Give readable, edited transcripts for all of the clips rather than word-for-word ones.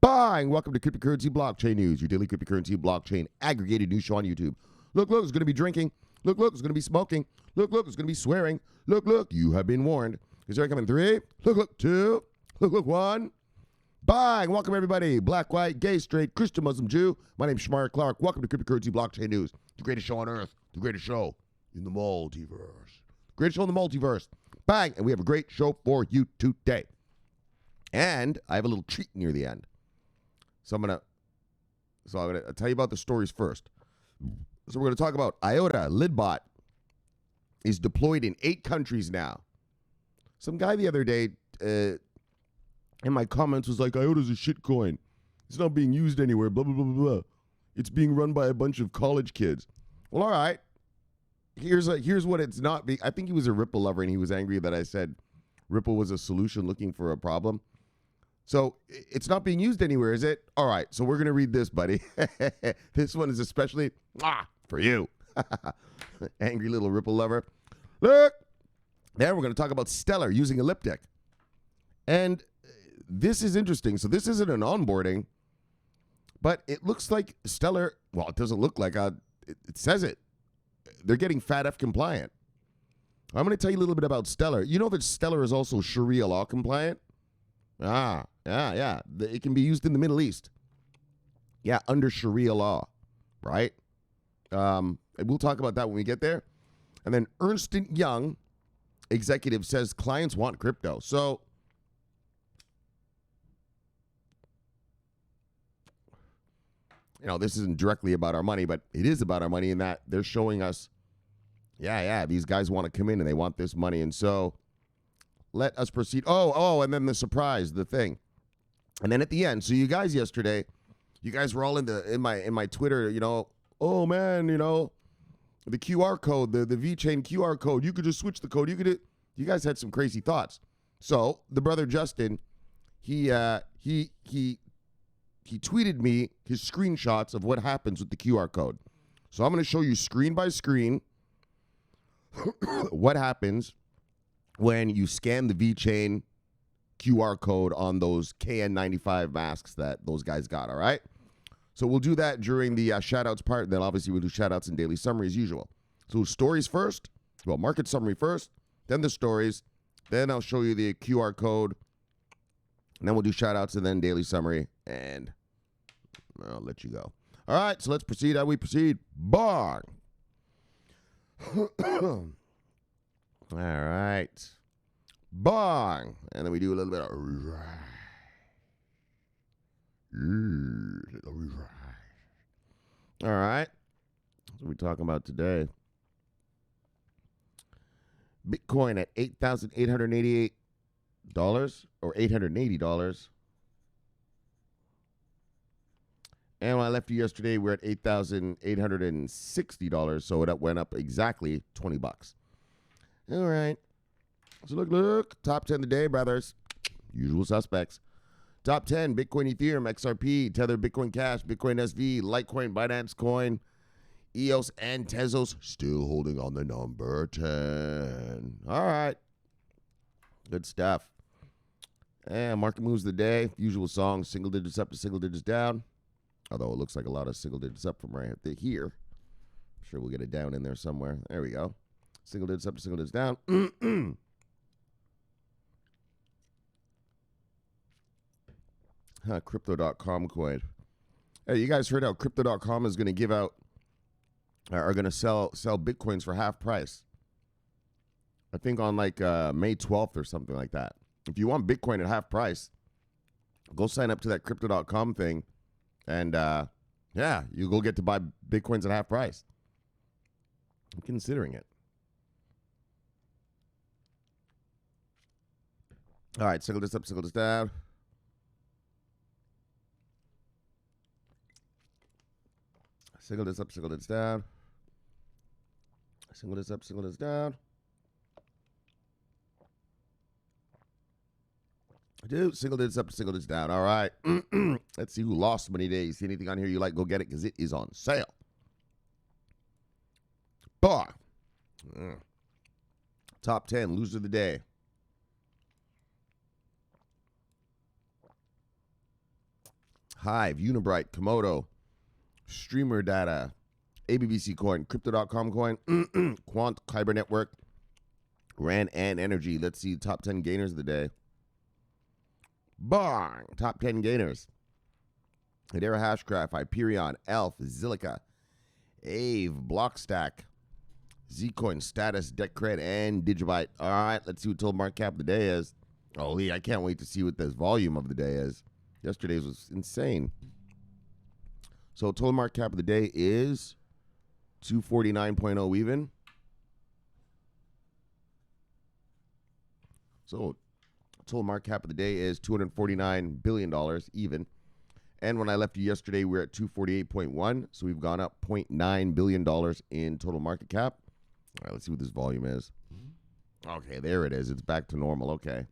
Bang! Welcome to Cryptocurrency Blockchain News, your daily cryptocurrency blockchain aggregated news show on YouTube. Look, it's going to be drinking. Look, it's going to be smoking. Look, it's going to be swearing. Look, you have been warned. Is there coming 3? Look, 2. Look, 1. Bang! Welcome, everybody. Black, white, gay, straight, Christian, Muslim, Jew. My name's Shomari Clarke. Welcome to Cryptocurrency Blockchain News, the greatest show on earth, the greatest show in the multiverse. Greatest show in the multiverse. Bang! And we have a great show for you today. And I have a little treat near the end. So I'm gonna tell you about the stories first. So we're gonna talk about IOTA Lidbot is deployed in 8 countries now. Some guy the other day in my comments was like, IOTA's a shitcoin. It's not being used anywhere, blah, blah, blah, blah, blah. It's being run by a bunch of college kids. Well, all right. Here's what it's not being. I think he was a Ripple lover and he was angry that I said Ripple was a solution looking for a problem. So it's not being used anywhere, is it? All right, so we're going to read this, buddy. This one is especially for you. Angry little Ripple lover. Look. Then we're going to talk about Stellar using Elliptic. And this is interesting. So this isn't an onboarding, but it looks like Stellar, well, it doesn't look like it says it. They're getting FATF compliant. I'm going to tell you a little bit about Stellar. You know that Stellar is also Sharia law compliant? Yeah. It can be used in the Middle East. Yeah, under Sharia law, right? We'll talk about that when we get there. And then Ernst & Young executive says clients want crypto. So this isn't directly about our money, but it is about our money in that they're showing us, these guys want to come in and they want this money. And so let us proceed. Oh, and then the surprise, the thing. And then at the end, so you guys yesterday, you guys were all in my Twitter, oh man, the QR code, the VeChain QR code, you could just switch the code. You guys had some crazy thoughts. So the brother Justin, he tweeted me his screenshots of what happens with the QR code. So I'm going to show you screen by screen what happens when you scan the VeChain QR code on those KN95 masks that those guys got, all right? So we'll do that during the shout-outs part, and then obviously we'll do shout-outs and daily summary as usual. So stories first, market summary first, then the stories, then I'll show you the QR code, and then we'll do shout-outs and then daily summary, and I'll let you go. All right, so let's proceed. How we proceed? Bang! All right. Bang! And then we do a little bit of all right. That's what we're talking about today. Bitcoin at $8,888 or $880. And when I left you yesterday, we're at $8,860. So it went up exactly $20. All right. So look. Top 10 today, brothers. Usual suspects. Top 10, Bitcoin, Ethereum, XRP, Tether, Bitcoin Cash, Bitcoin SV, Litecoin, Binance Coin, EOS, and Tezos still holding on the number 10. All right. Good stuff. And market moves of the day. Usual song, single digits up to single digits down. Although it looks like a lot of single digits up from right here. I'm sure we'll get it down in there somewhere. There we go. Single digits up to single digits down. Crypto.com coin. Hey, you guys heard how Crypto.com is going to give out, are going to sell Bitcoins for half price. I think on like May 12th or something like that. If you want Bitcoin at half price, go sign up to that Crypto.com thing. And you go get to buy Bitcoins at half price. I'm considering it. All right, single this up, single this down. Single this up, single this down. Single this up, single this down. Dude, single this up, single this down. All right. Let's see who lost money today. See anything on here you like, go get it because it is on sale. Bar. Top 10, loser of the day. Hive, Unibright, Komodo, Streamer Data, ABBC Coin, Crypto.com Coin, Quant, Kyber Network, Rand and Energy. Let's see top 10 gainers of the day. Bang! Top 10 gainers. Hedera Hashgraph, Hyperion, Elf, Zilliqa, Ave, Blockstack, Zcoin, Status, Decred, and Digibyte. All right, let's see what total market cap of the day is. Oh, Lee, I can't wait to see what this volume of the day is. Yesterday's was insane. So total market cap of the day is 249.0 even. So total market cap of the day is $249 billion even. And when I left you yesterday, we were at 248.1. So we've gone up $0.9 billion in total market cap. All right, let's see what this volume is. Okay, there it is. It's back to normal. Okay.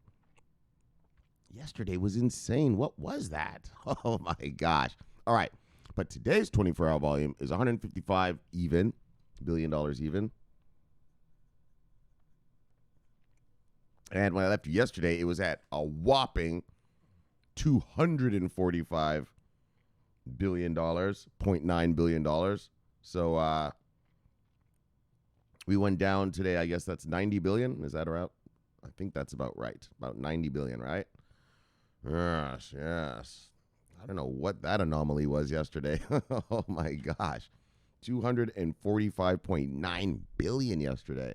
Yesterday was insane. What was that? Oh, my gosh. All right. But today's 24-hour volume is 155 even, billion dollars even. And when I left you yesterday, it was at a whopping $245 billion, $0.9 billion. So we went down today. I guess that's 90 billion. Is that about? I think that's about right. About 90 billion, right? Yes, yes. I don't know what that anomaly was yesterday. Oh my gosh. 245.9 billion yesterday.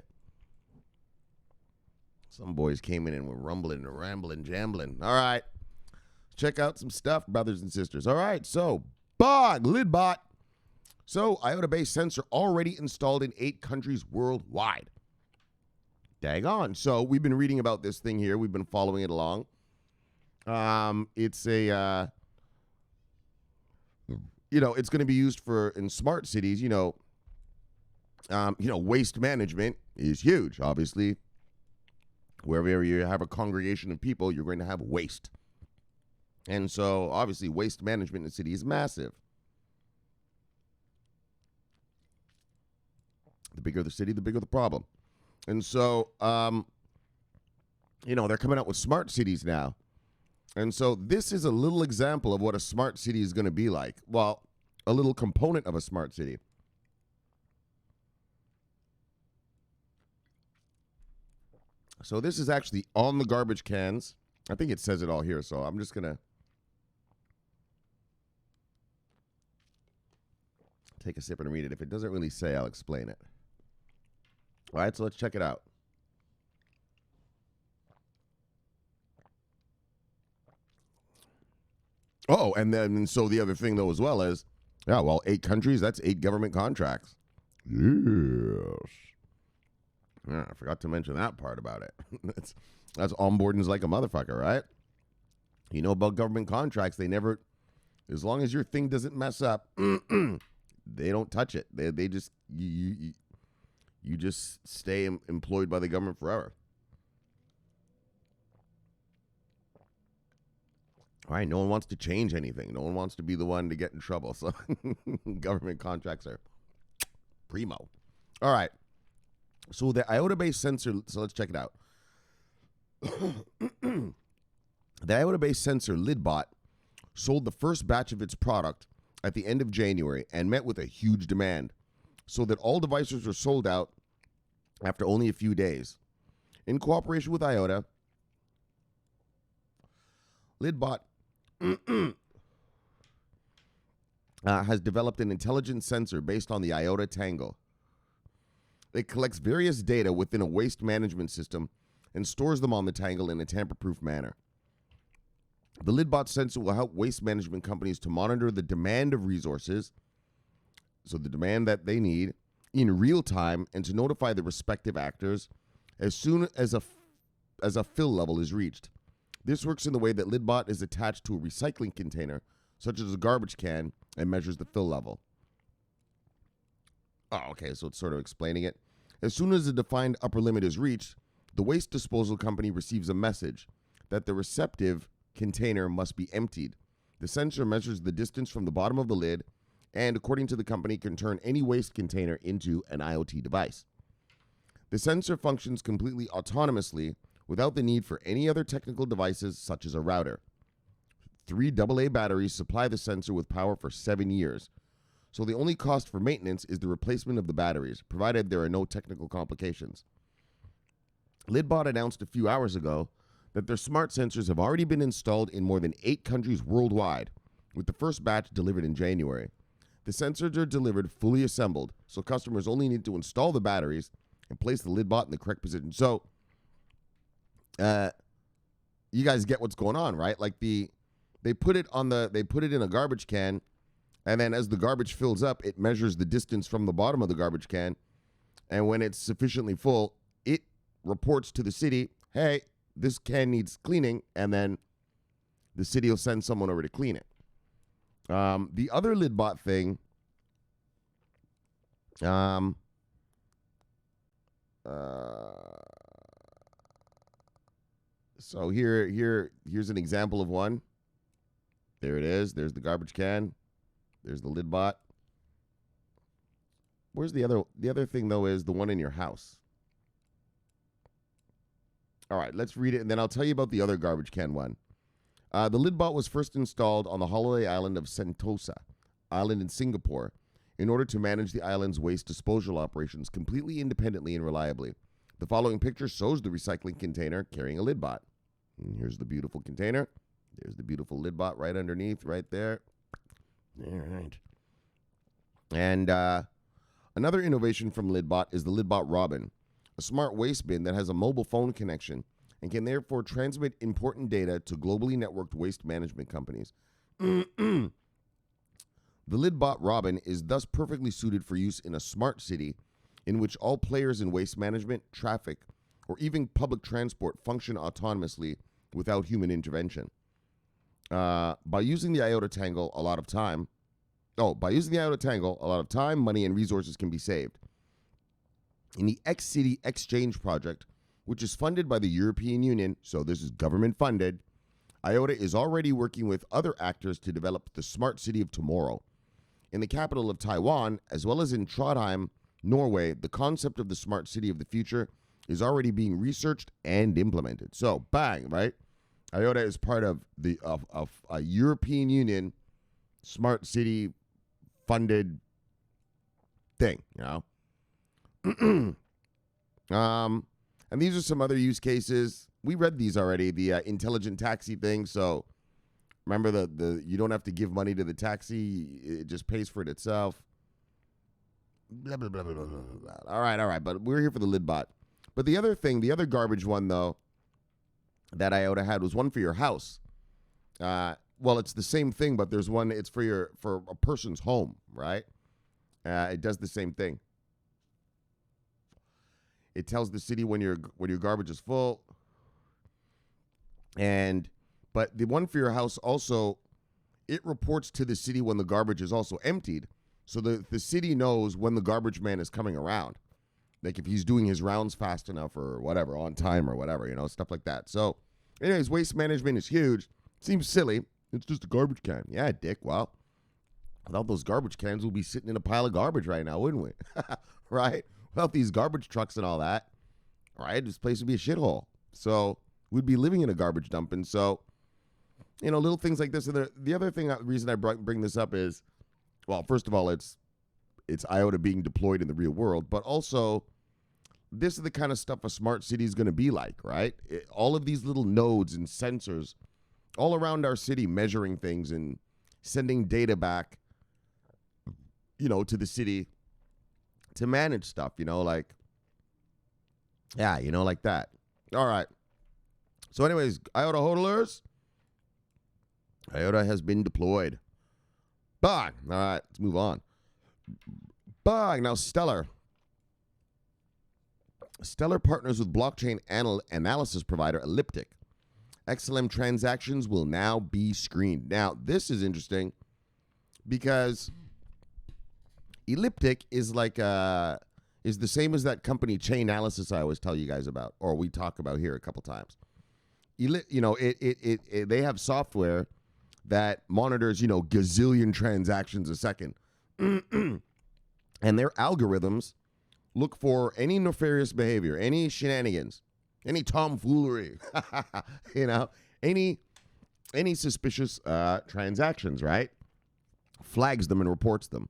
Some boys came in and were rumbling and rambling, jambling. All right. Check out some stuff, brothers and sisters. All right. So, Lidbot. So, IOTA-based sensor already installed in 8 countries worldwide. Dang on. So, we've been reading about this thing here. We've been following it along. It's a, it's going to be used in smart cities. Waste management is huge. Obviously, wherever you have a congregation of people, you're going to have waste. And so, obviously, waste management in the city is massive. The bigger the city, the bigger the problem. And so, they're coming out with smart cities now. And so this is a little example of what a smart city is going to be like. Well, a little component of a smart city. So this is actually on the garbage cans. I think it says it all here, so I'm just going to take a sip and read it. If it doesn't really say, I'll explain it. All right, so let's check it out. Oh, and so the other thing, though, as well is, 8 countries, that's 8 government contracts. Yes. Yeah, I forgot to mention that part about it. That's onboarding's like a motherfucker, right? You know about government contracts, they never, as long as your thing doesn't mess up, they don't touch it. They just, you just stay employed by the government forever. All right, no one wants to change anything. No one wants to be the one to get in trouble. So government contracts are primo. All right. So the IOTA-based sensor, so let's check it out. The IOTA-based sensor Lidbot sold the first batch of its product at the end of January and met with a huge demand, so that all devices were sold out after only a few days. In cooperation with IOTA, Lidbot has developed an intelligent sensor based on the IOTA Tangle. It collects various data within a waste management system and stores them on the Tangle in a tamper-proof manner. The Lidbot sensor will help waste management companies to monitor the demand of resources, so the demand that they need, in real time, and to notify the respective actors as soon as a fill level is reached. This works in the way that Lidbot is attached to a recycling container, such as a garbage can, and measures the fill level. Oh, okay, so it's sort of explaining it. As soon as a defined upper limit is reached, the waste disposal company receives a message that the receptive container must be emptied. The sensor measures the distance from the bottom of the lid and, according to the company, can turn any waste container into an IoT device. The sensor functions completely autonomously without the need for any other technical devices such as a router. 3 AA batteries supply the sensor with power for 7 years. So the only cost for maintenance is the replacement of the batteries, provided there are no technical complications. Lidbot announced a few hours ago that their smart sensors have already been installed in more than 8 countries worldwide, with the first batch delivered in January. The sensors are delivered fully assembled, so customers only need to install the batteries and place the Lidbot in the correct position. So, you guys get what's going on, right? Like they put it in a garbage can, and then as the garbage fills up, it measures the distance from the bottom of the garbage can, and when it's sufficiently full, it reports to the city, hey, this can needs cleaning, and then the city will send someone over to clean it. The other Lidbot thing, so here's an example of one. There it is. There's the garbage can. There's the Lidbot. Where's the other? The other thing, though, is the one in your house. All right, let's read it, and then I'll tell you about the other garbage can one. The Lidbot was first installed on the holiday island of Sentosa Island in Singapore in order to manage the island's waste disposal operations completely independently and reliably. The following picture shows the recycling container carrying a Lidbot. And here's the beautiful container. There's the beautiful Lidbot right underneath, right there. All right. And another innovation from Lidbot is the Lidbot Robin, a smart waste bin that has a mobile phone connection and can therefore transmit important data to globally networked waste management companies. The Lidbot Robin is thus perfectly suited for use in a smart city in which all players in waste management, traffic, or even public transport function autonomously without human intervention. By using the IOTA tangle, a lot of time, money, and resources can be saved. In the X-City Exchange project, which is funded by the European Union, so this is government funded, IOTA is already working with other actors to develop the smart city of tomorrow. In the capital of Taiwan, as well as in Trondheim, Norway, the concept of the smart city of the future is already being researched and implemented. So, bang, right? IOTA is part of the a European Union smart city funded thing, you know? And these are some other use cases. We read these already, the intelligent taxi thing. So remember the you don't have to give money to the taxi. It just pays for it itself. Blah, blah, blah, blah, blah, blah. All right. But we're here for the Lidbot. But the other thing, the other garbage one, though, that IOTA had was one for your house. Well, it's the same thing, but there's one, it's for a person's home, right? It does the same thing. It tells the city when your garbage is full. But the one for your house also, it reports to the city when the garbage is also emptied. So the city knows when the garbage man is coming around. Like if he's doing his rounds fast enough or whatever, on time or whatever, you know, stuff like that. So anyways, waste management is huge. Seems silly. It's just a garbage can. Yeah, dick. Well, without those garbage cans, we'll be sitting in a pile of garbage right now, wouldn't we? Right? Without these garbage trucks and all that, right? This place would be a shithole. So we'd be living in a garbage dump. And so, you know, little things like this. And the other thing, reason I bring this up is, well, first of all, it's IOTA being deployed in the real world, but also this is the kind of stuff a smart city is going to be like, right? All of these little nodes and sensors all around our city measuring things and sending data back, you know, to the city to manage stuff, you know, like, yeah, you know, like that. All right. So anyways, IOTA hodlers, IOTA has been deployed. Bang. All right, let's move on. Bang. Now, Stellar partners with blockchain analysis provider Elliptic. XLM transactions will now be screened. Now, this is interesting because Elliptic is like is the same as that company Chainalysis I always tell you guys about, or we talk about here a couple times. You know, they have software that monitors, you know, gazillion transactions a second. And their algorithms look for any nefarious behavior, any shenanigans, any tomfoolery, you know, any any suspicious transactions, right? Flags them and reports them.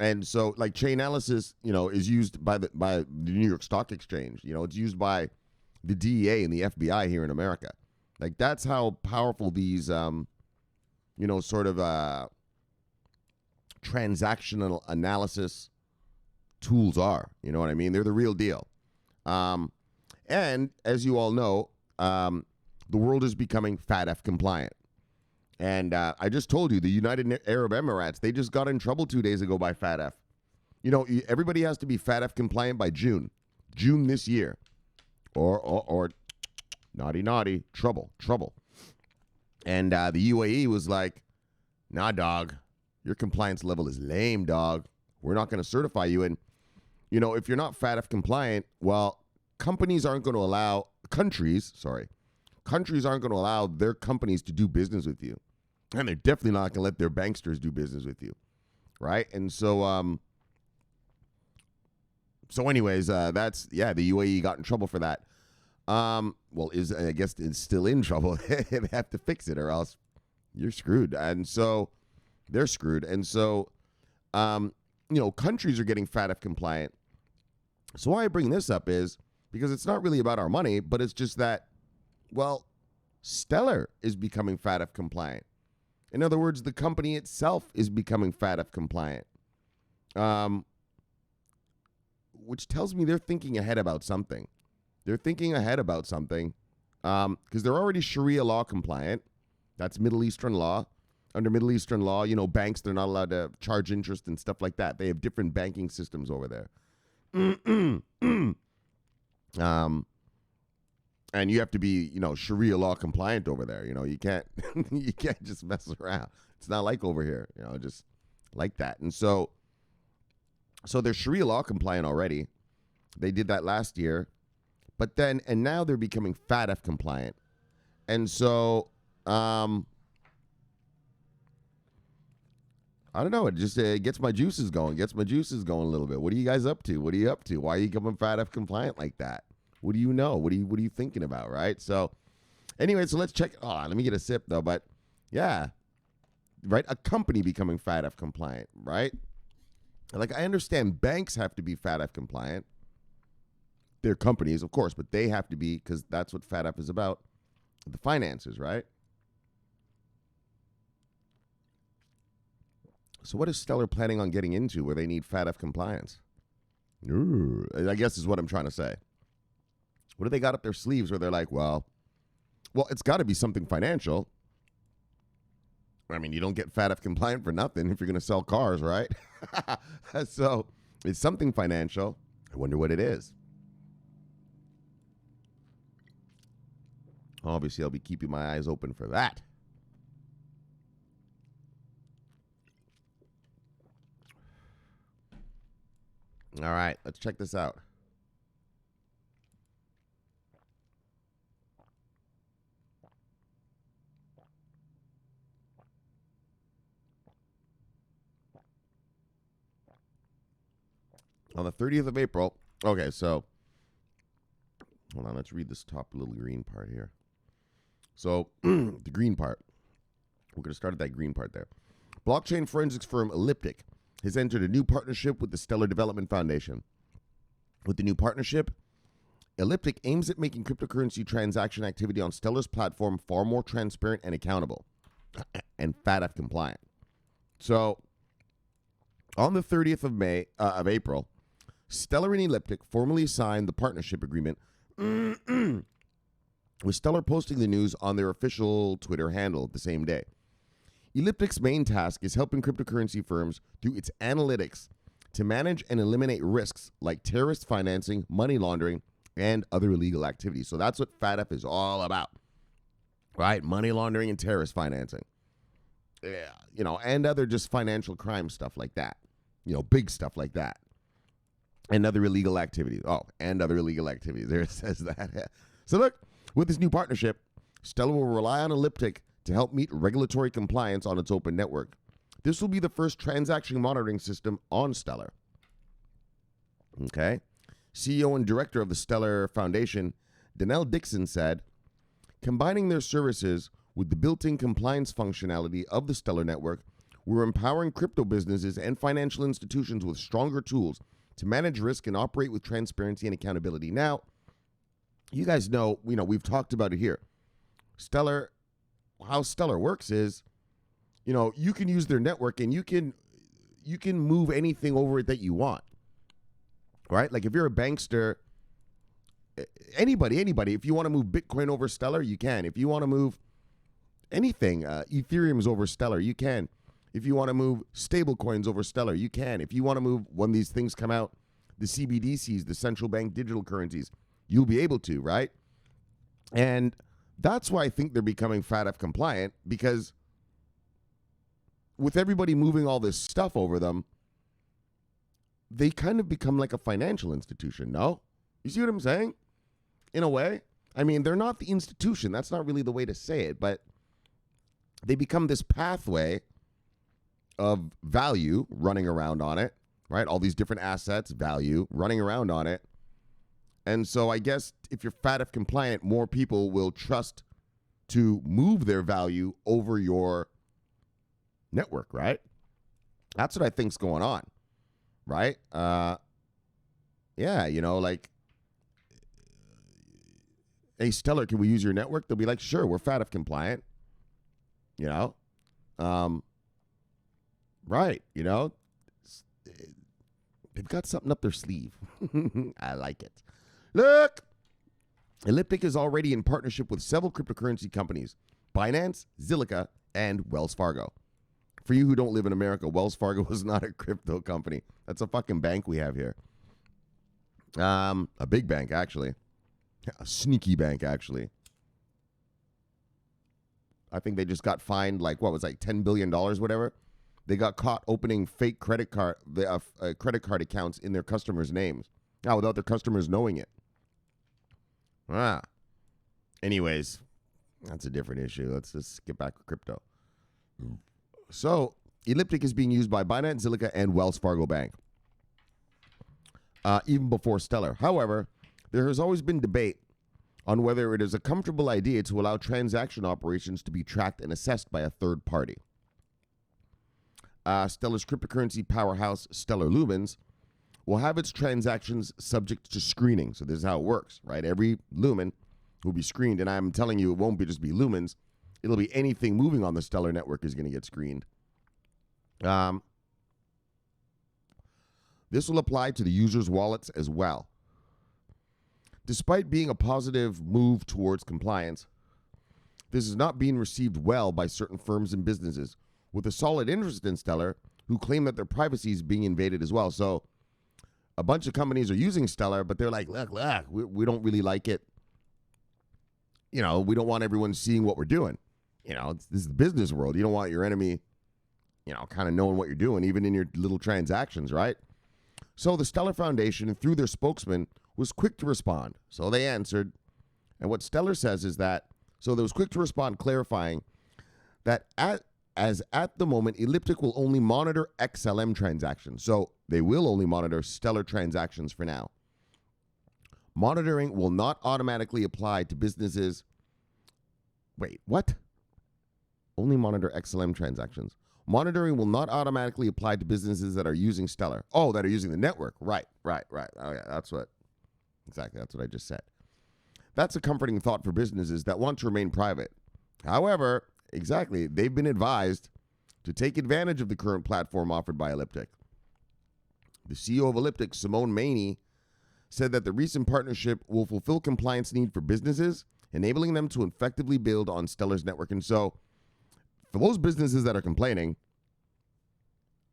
And so, like, Chainalysis, is used by the New York Stock Exchange. It's used by the DEA and the FBI here in America. Like, that's how powerful these, sort of transactional analysis tools are. You know what I mean? They're the real deal. And as you all know, the world is becoming FATF compliant. And I just told you, the United Arab Emirates, they just got in trouble 2 days ago by FATF. Everybody has to be FATF compliant by June this year. Or naughty, trouble. And the UAE was like, nah, dog, your compliance level is lame, dog. We're not going to certify you. And, if you're not FATF compliant, well, countries aren't going to allow their companies to do business with you. And they're definitely not going to let their banksters do business with you. Right? And so, anyways, the UAE got in trouble for that. I guess it's still in trouble. They have to fix it or else you're screwed. And so they're screwed. And so, countries are getting FATF compliant. So why I bring this up is because it's not really about our money, but it's just that, well, Stellar is becoming FATF compliant. In other words, the company itself is becoming FATF compliant, which tells me they're thinking ahead about something. Because they're already Sharia law compliant. That's Middle Eastern law. Under Middle Eastern law, banks, they're not allowed to charge interest and stuff like that. They have different banking systems over there. And you have to be, Sharia law compliant over there. You can't you can't just mess around. It's not like over here, just like that. And so they're Sharia law compliant already. They did that last year. But then, and now they're becoming FATF compliant. And so, I don't know. It just gets my juices going. A little bit. What are you guys up to? Why are you becoming FATF compliant like that? What do you know? What are you thinking about, right? So, anyway, so let's check. Oh, let me get a sip though. But yeah, right. A company becoming FATF compliant, right? Like, I understand banks have to be FATF compliant. They're companies, of course, but they have to be because that's what FATF is about. The finances, right? So what is Stellar planning on getting into where they need FATF compliance? Ooh, I guess is what I'm trying to say. What do they got up their sleeves where they're like, well, it's got to be something financial. I mean, you don't get FATF compliant for nothing if you're going to sell cars, right? So it's something financial. I wonder what it is. Obviously, I'll be keeping my eyes open for that. All right, let's check this out. On the 30th of April. Okay, so hold on, let's read this top little green part here. So the green part. We're going to start at that green part there. Blockchain forensics firm Elliptic has entered a new partnership with the Stellar Development Foundation. With the new partnership, Elliptic aims at making cryptocurrency transaction activity on Stellar's platform far more transparent and accountable, and FATF compliant. So, on the 30th of April, Stellar and Elliptic formally signed the partnership agreement, with Stellar posting the news on their official Twitter handle the same day. Elliptic's main task is helping cryptocurrency firms through its analytics to manage and eliminate risks like terrorist financing, money laundering, and other illegal activities. So that's what FATF is all about, right? Money laundering and terrorist financing. Yeah, and other just financial crime stuff like that. Big stuff like that. And other illegal activities. Oh, and other illegal activities. There it says that. So look, with this new partnership, Stellar will rely on Elliptic to help meet regulatory compliance on its open network. This will be the first transaction monitoring system on Stellar. Okay. CEO and director of the Stellar Foundation, Danelle Dixon, said, combining their services With the built-in compliance functionality of the Stellar network, we're empowering crypto businesses and financial institutions with stronger tools to manage risk and operate with transparency and accountability. Now, you guys know, we've talked about it here. Stellar, how Stellar works is, you can use their network and you can move anything over it that you want, right? Like if you're a bankster, anybody, if you want to move Bitcoin over Stellar, you can. If you want to move anything, Ethereum's over Stellar, you can. If you want to move stable coins over Stellar, you can. If you want to move, when these things come out, the CBDCs, the central bank digital currencies, you'll be able to, right? And that's why I think they're becoming FATF compliant, because with everybody moving all this stuff over them, they kind of become like a financial institution, no? You see what I'm saying? In a way. I mean, they're not the institution. That's not really the way to say it, but they become this pathway of value running around on it, right? All these different assets, value running around on it. And so I guess if you're FATF compliant, more people will trust to move their value over your network, right? That's what I think's going on, right? Yeah, like, hey, Stellar, can we use your network? They'll be like, sure, we're FATF compliant, right, they've got something up their sleeve. I like it. Look, Elliptic is already in partnership with several cryptocurrency companies, Binance, Zilliqa, and Wells Fargo. For you who don't live in America, Wells Fargo is not a crypto company. That's a fucking bank we have here. A big bank, actually. A sneaky bank, actually. I think they just got fined $10 billion, whatever. They got caught opening fake credit card accounts in their customers' names. Now, without their customers knowing it. Anyways, that's a different issue. Let's just get back to crypto. So, Elliptic is being used by Binance, Zilliqa, and Wells Fargo Bank, even before Stellar. However, there has always been debate on whether it is a comfortable idea to allow transaction operations to be tracked and assessed by a third party. Stellar's cryptocurrency powerhouse, Stellar Lumens, will have its transactions subject to screening. So this is how it works, right? Every Lumen will be screened, and I'm telling you, it won't just be Lumens. It'll be anything moving on the Stellar network is going to get screened. This will apply to the users' wallets as well. Despite being a positive move towards compliance, this is not being received well by certain firms and businesses with a solid interest in Stellar who claim that their privacy is being invaded as well. So a bunch of companies are using Stellar, but they're like, look, we don't really like it. We don't want everyone seeing what we're doing. This is the business world. You don't want your enemy, kind of knowing what you're doing, even in your little transactions, right? So the Stellar Foundation, through their spokesman, was quick to respond. So they answered. And what Stellar says is that, so they was quick to respond, clarifying that at the moment, Elliptic will only monitor XLM transactions. So they will only monitor Stellar transactions for now. Monitoring will not automatically apply to businesses. Wait, what? Only monitor XLM transactions. Monitoring will not automatically apply to businesses that are using Stellar. Oh, that are using the network. Right. Oh, yeah, that's what I just said. That's a comforting thought for businesses that want to remain private. However, exactly, they've been advised to take advantage of the current platform offered by Elliptic. The CEO of Elliptic, Simone Maney, said that the recent partnership will fulfill compliance need for businesses, enabling them to effectively build on Stellar's network. And so, for those businesses that are complaining,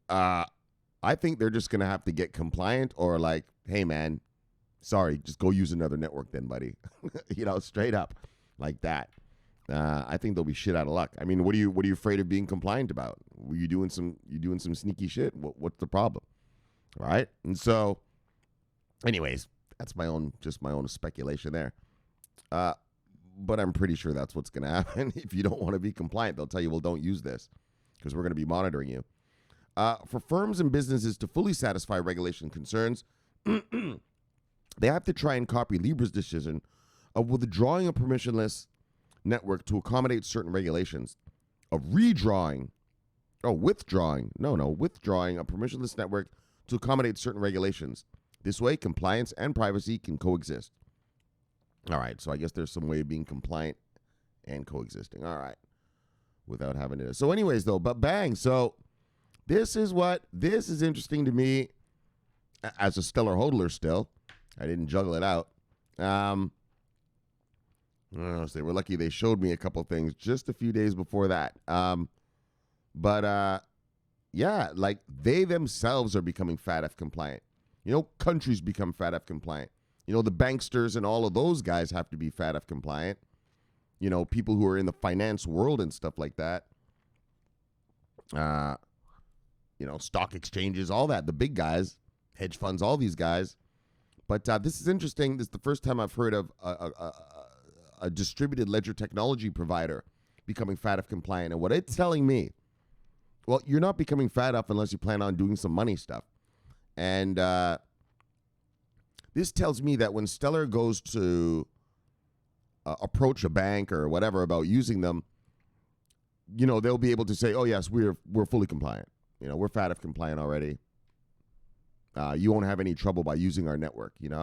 I think they're just going to have to get compliant or like, hey, man, sorry, just go use another network then, buddy. Straight up like that. I think they'll be shit out of luck. I mean, what are you afraid of being compliant about? Were you doing some sneaky shit? What's the problem? Right? And so, anyways, that's my own speculation there. But I'm pretty sure that's what's going to happen. If you don't want to be compliant, they'll tell you, well, don't use this because we're going to be monitoring you. For firms and businesses to fully satisfy regulation concerns, they have to try and copy Libra's decision of withdrawing a permissionless network to accommodate certain regulations of withdrawing a permissionless network to accommodate certain regulations. This way, compliance and privacy can coexist. All right, so I guess there's some way of being compliant and coexisting. All right, without having to. So anyways, though, but bang. So this is interesting to me as a stellar hodler still. I didn't juggle it out. They were lucky they showed me a couple things just a few days before that. Yeah, like they themselves are becoming FATF compliant. Countries become FATF compliant. The banksters and all of those guys have to be FATF compliant. People who are in the finance world and stuff like that. Stock exchanges, all that, the big guys, hedge funds, all these guys. But this is interesting. This is the first time I've heard of a distributed ledger technology provider becoming FATF compliant. And what it's telling me, well, you're not becoming FATF unless you plan on doing some money stuff. And this tells me that when Stellar goes to approach a bank or whatever about using them, they'll be able to say, oh, yes, we're fully compliant. We're FATF compliant already. You won't have any trouble by using our network, in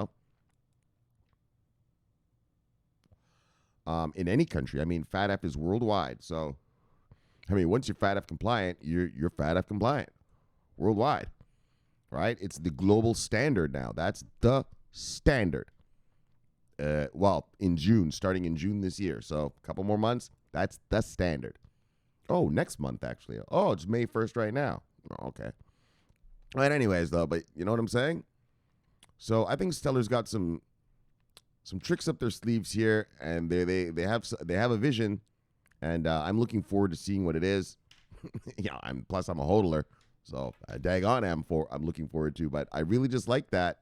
any country. FATF is worldwide. So, once you're FATF compliant, you're FATF compliant worldwide, right? It's the global standard now. That's the standard. Starting in June this year. So a couple more months, that's the standard. Oh, next month, actually. Oh, it's May 1st right now. Oh, okay. Right, anyways, though, but you know what I'm saying? So I think Stellar's got some tricks up their sleeves here, and they have a vision, and I'm looking forward to seeing what it is. I'm a hodler, so I'm looking forward to. But I really just like that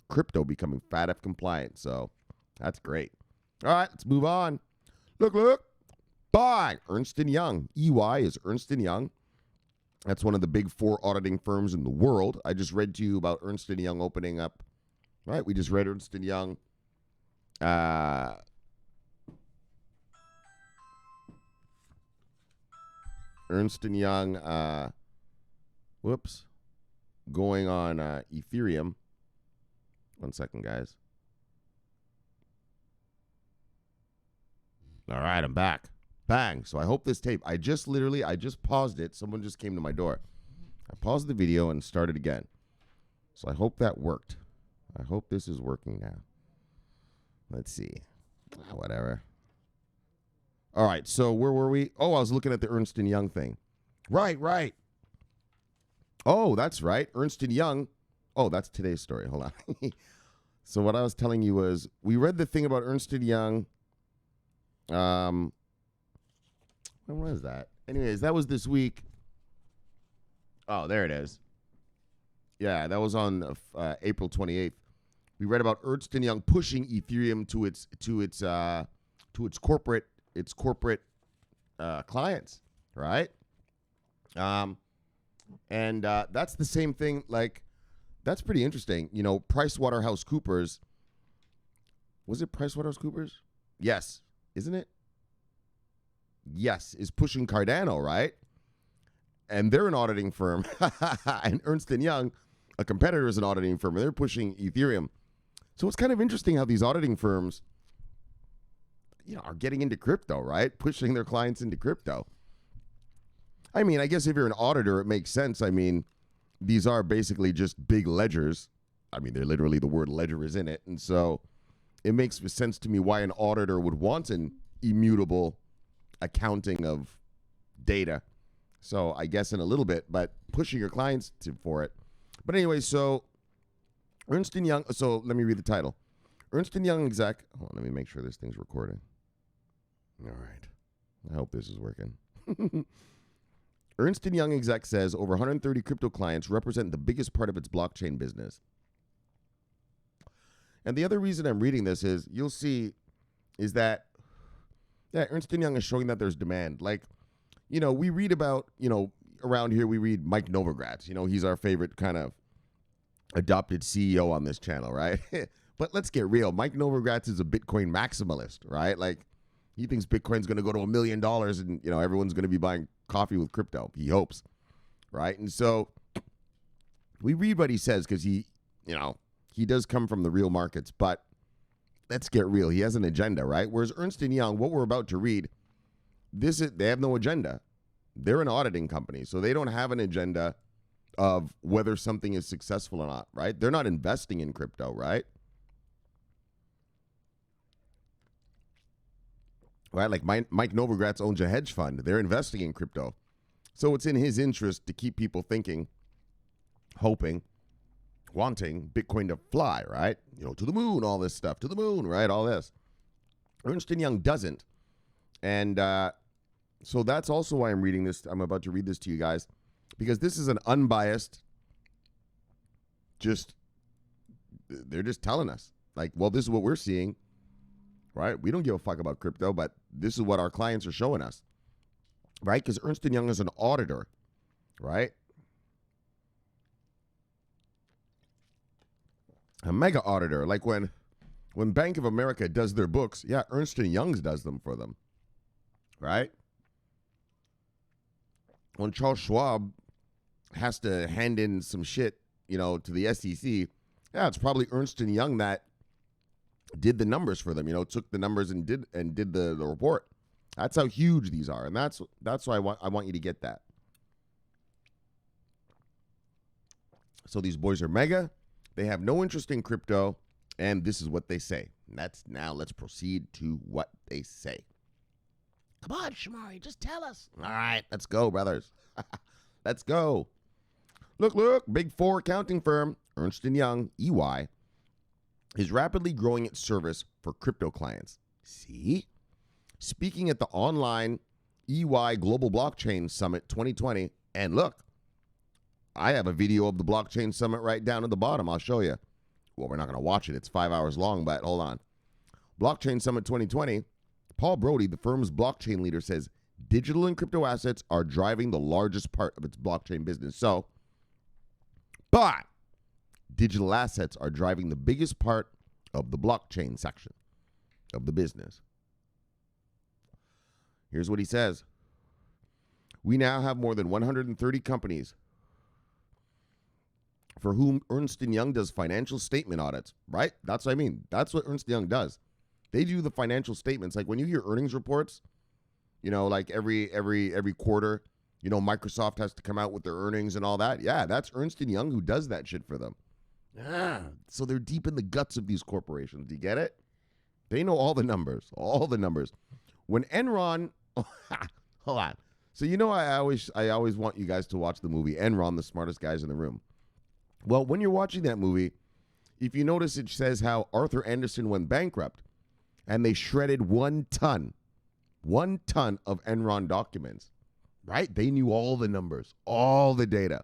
crypto becoming FATF compliant. So that's great. All right, let's move on. Look. Bye. Ernst & Young. EY is Ernst & Young. That's one of the big four auditing firms in the world. I just read to you about Ernst & Young opening up. Right, we just read Ernst & Young. Ernst & Young, going on Ethereum. 1 second, guys. All right, I'm back. Bang. So I hope this tape, I just paused it. Someone just came to my door. I paused the video and started again. So I hope that worked. I hope this is working now. Let's see. Whatever. All right, so where were we? Oh, I was looking at the Ernst & Young thing. Right. Oh, that's right. Ernst & Young. Oh, that's today's story. Hold on. So what I was telling you was we read the thing about Ernst & Young. When was that? Anyways, that was this week. Oh, there it is. Yeah, that was on April 28th. We read about Ernst & Young pushing Ethereum to its corporate clients, right? And that's the same thing. Like, that's pretty interesting. PricewaterhouseCoopers. Was it PricewaterhouseCoopers? Yes, isn't it? Yes, is pushing Cardano, right? And they're an auditing firm. And Ernst & Young, a competitor, is an auditing firm, and they're pushing Ethereum. So it's kind of interesting how these auditing firms, are getting into crypto, right? Pushing their clients into crypto. I guess if you're an auditor, it makes sense. These are basically just big ledgers. They're literally, the word ledger is in it. And so it makes sense to me why an auditor would want an immutable accounting of data. So I guess in a little bit, but pushing your clients for it. But anyway, so Ernst & Young, so let me read the title. Ernst & Young Exec, hold on, let me make sure this thing's recording. All right. I hope this is working. Ernst & Young Exec says over 130 crypto clients represent the biggest part of its blockchain business. And the other reason I'm reading this is, you'll see, is that, Ernst & Young is showing that there's demand. Like, we read about, around here, we read Mike Novogratz. He's our favorite kind of adopted CEO on this channel, right? But let's get real. Mike Novogratz is a Bitcoin maximalist, right? Like, He thinks Bitcoin's going to go to $1 million and, everyone's going to be buying coffee with crypto. He hopes, right? And so we read what he says because he does come from the real markets, but let's get real. He has an agenda, right? Whereas Ernst & Young, what we're about to read, they have no agenda. They're an auditing company, so they don't have an agenda of whether something is successful or not, right? They're not investing in crypto, right? Right? Like Mike Novogratz owns a hedge fund. They're investing in crypto. So it's in his interest to keep people thinking, hoping, wanting Bitcoin to fly, right? To the moon, all this stuff, to the moon, right? All this. Ernst & Young doesn't. And so that's also why I'm reading this. I'm about to read this to you guys, because this is an unbiased, they're just telling us, like, well, this is what we're seeing, right? We don't give a fuck about crypto, but this is what our clients are showing us, right? Because Ernst & Young is an auditor, right? A mega auditor. Like when Bank of America does their books, yeah, Ernst & Young's does them for them, right? When Charles Schwab has to hand in some shit, to the SEC, yeah, it's probably Ernst & Young that did the numbers for them, took the numbers and did the report. That's how huge these are, and that's why I want you to get that. So these boys are mega. They have no interest in crypto, and this is what they say. Now let's proceed to what they say. Come on, Shomari, just tell us. All right, let's go, brothers. Let's go. Look, Big Four accounting firm, Ernst & Young, EY, is rapidly growing its service for crypto clients. See? Speaking at the online EY Global Blockchain Summit 2020, and look, I have a video of the Blockchain Summit right down at the bottom. I'll show you. Well, we're not going to watch it. It's 5 hours long, but hold on. Blockchain Summit 2020, Paul Brody, the firm's blockchain leader, says digital and crypto assets are driving the largest part of its blockchain business. But digital assets are driving the biggest part of the blockchain section of the business. Here's what he says. We now have more than 130 companies for whom Ernst & Young does financial statement audits, right? That's what I mean. That's what Ernst & Young does. They do the financial statements. Like when you hear earnings reports, like every quarter, Microsoft has to come out with their earnings and all that. Yeah, that's Ernst & Young who does that shit for them. Yeah. So they're deep in the guts of these corporations. Do you get it? They know all the numbers. When Enron, hold on. So I always want you guys to watch the movie Enron, the smartest guys in the room. Well, when you're watching that movie, if you notice, it says how Arthur Andersen went bankrupt, and they shredded 1 ton of Enron documents, right? They knew all the numbers, all the data,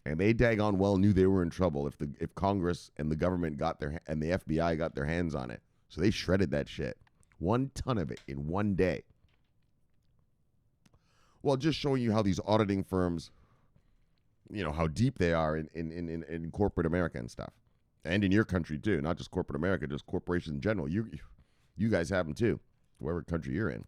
and they daggone well knew they were in trouble if Congress and the government and the FBI got their hands on it. So they shredded that shit, 1 ton of it in one day. Well, just showing you how these auditing firms, how deep they are in corporate America and stuff. And in your country too, not just corporate America, just corporations in general. You guys have them too, whatever country you're in.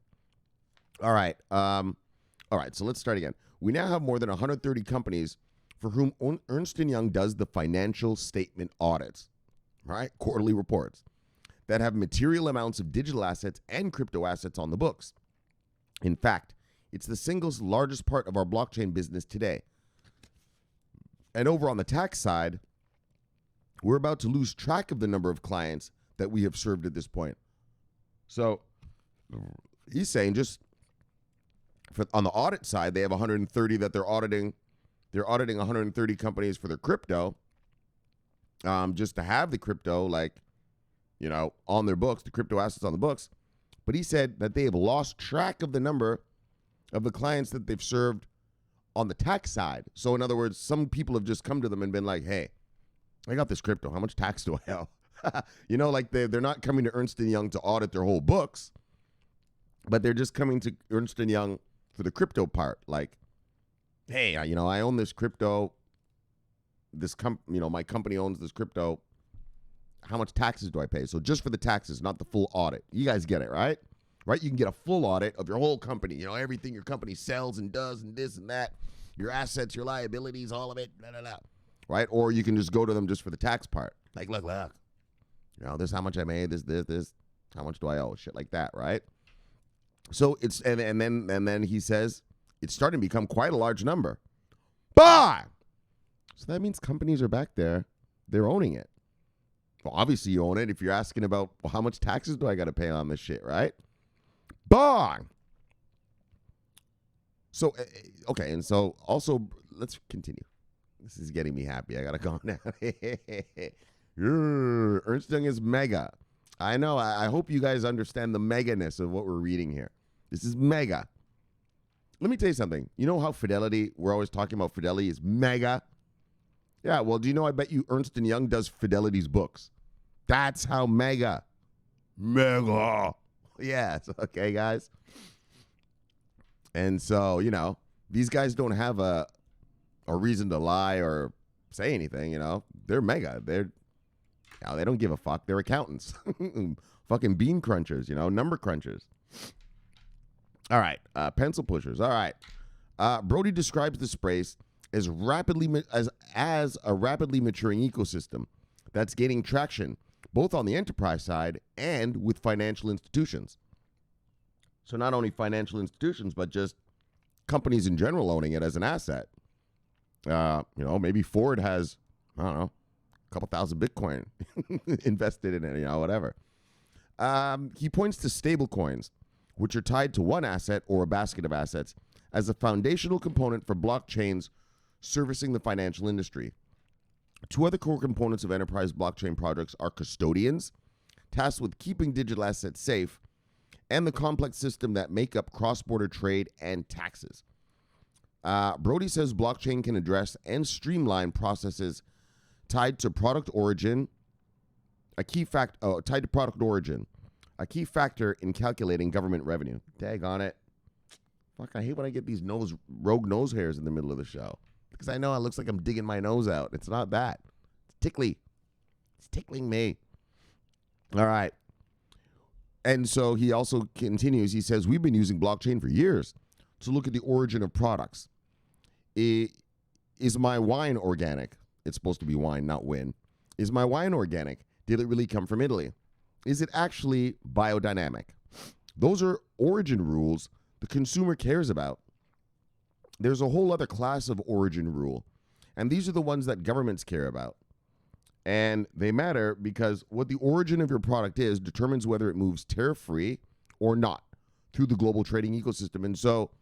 All right. So let's start again. We now have more than 130 companies for whom Ernst & Young does the financial statement audits, right? Quarterly reports that have material amounts of digital assets and crypto assets on the books. In fact, it's the single largest part of our blockchain business today. And over on the tax side, we're about to lose track of the number of clients that we have served at this point. So he's saying on the audit side, they have 130 that they're auditing. They're auditing 130 companies for their crypto, just to have the crypto, on their books, the crypto assets on the books. But he said that they have lost track of the number of the clients that they've served on the tax side. So in other words, some people have just come to them and been like, hey, I got this crypto. How much tax do I owe? They're not coming to Ernst & Young to audit their whole books, but they're just coming to Ernst & Young for the crypto part. Like, hey, I own this crypto. My company owns this crypto. How much taxes do I pay? So just for the taxes, not the full audit. You guys get it, right? right? You can get a full audit of your whole company, you know, everything your company sells and does and this and that, your assets, your liabilities, all of it, blah, blah, blah, right? Or you can just go to them just for the tax part. Like, look, you know, this is how much I made, this, how much do I owe, shit like that, right? So it's, and then he says, it's starting to become quite a large number. Buy! So that means companies are back there, they're owning it. Well, obviously you own it if you're asking about, well, how much taxes do I got to pay on this shit, right? Bang! So, okay, and so also, let's continue. This is getting me happy. I got to go now. Ernst & Young is mega. I know. I hope you guys understand the meganess of what we're reading here. This is mega. Let me tell you something. You know how Fidelity, we're always talking about Fidelity, is mega? Yeah, well, do you know, I bet you Ernst & Young does Fidelity's books. That's how mega. Mega. Yes, okay, guys. And so, you know, these guys don't have a reason to lie or say anything, you know. They're mega. They don't give a fuck. They're accountants. Fucking bean crunchers, you know, number crunchers. All right, pencil pushers. All right. Brody describes the space as a rapidly maturing ecosystem that's gaining traction both on the enterprise side and with financial institutions. So not only financial institutions, but just companies in general owning it as an asset. You know, maybe Ford has, I don't know, a couple thousand Bitcoin invested in it, you know, whatever. He points to stable coins, which are tied to one asset or a basket of assets, as a foundational component for blockchains servicing the financial industry. Two other core components of enterprise blockchain projects are custodians, tasked with keeping digital assets safe, and the complex system that make up cross-border trade and taxes. Brody says blockchain can address and streamline processes tied to product origin, a key factor in calculating government revenue. Dag on it. Fuck, I hate when I get these rogue nose hairs in the middle of the show. Because I know it looks like I'm digging my nose out. It's not that. It's tickly. It's tickling me. All right. And so he also continues. He says, we've been using blockchain for years to look at the origin of products. Is my wine organic? It's supposed to be wine, not win. Is my wine organic? Did it really come from Italy? Is it actually biodynamic? Those are origin rules the consumer cares about. There's a whole other class of origin rule, and these are the ones that governments care about. And they matter because what the origin of your product is determines whether it moves tariff-free or not through the global trading ecosystem. And so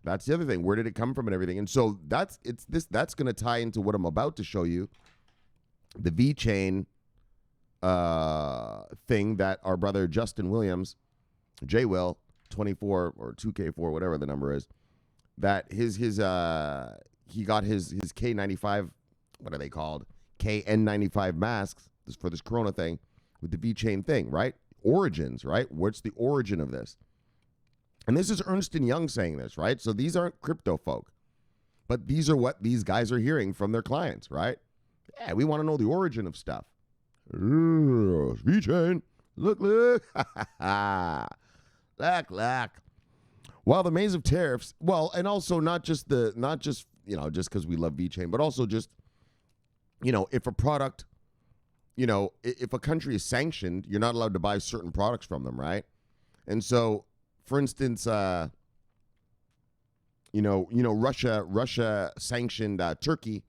that's the other thing. Where did it come from and everything? And so that's going to tie into what I'm about to show you, the VeChain thing that our brother Justin Williams, J-Will, 24 or 2K4, whatever the number is, that he got his K95, what are they called? KN95 masks for this Corona thing with the VeChain thing, right? Origins, right? What's the origin of this? And this is Ernst & Young saying this, right? So these aren't crypto folk, but these are what these guys are hearing from their clients, right? Yeah, we want to know the origin of stuff. VeChain, look, look. Look. While the maze of tariffs, well, and also not just you know, just because we love VeChain, but also just, you know, if a product, you know, if a country is sanctioned, you're not allowed to buy certain products from them, right? And so, for instance, Russia sanctioned Turkey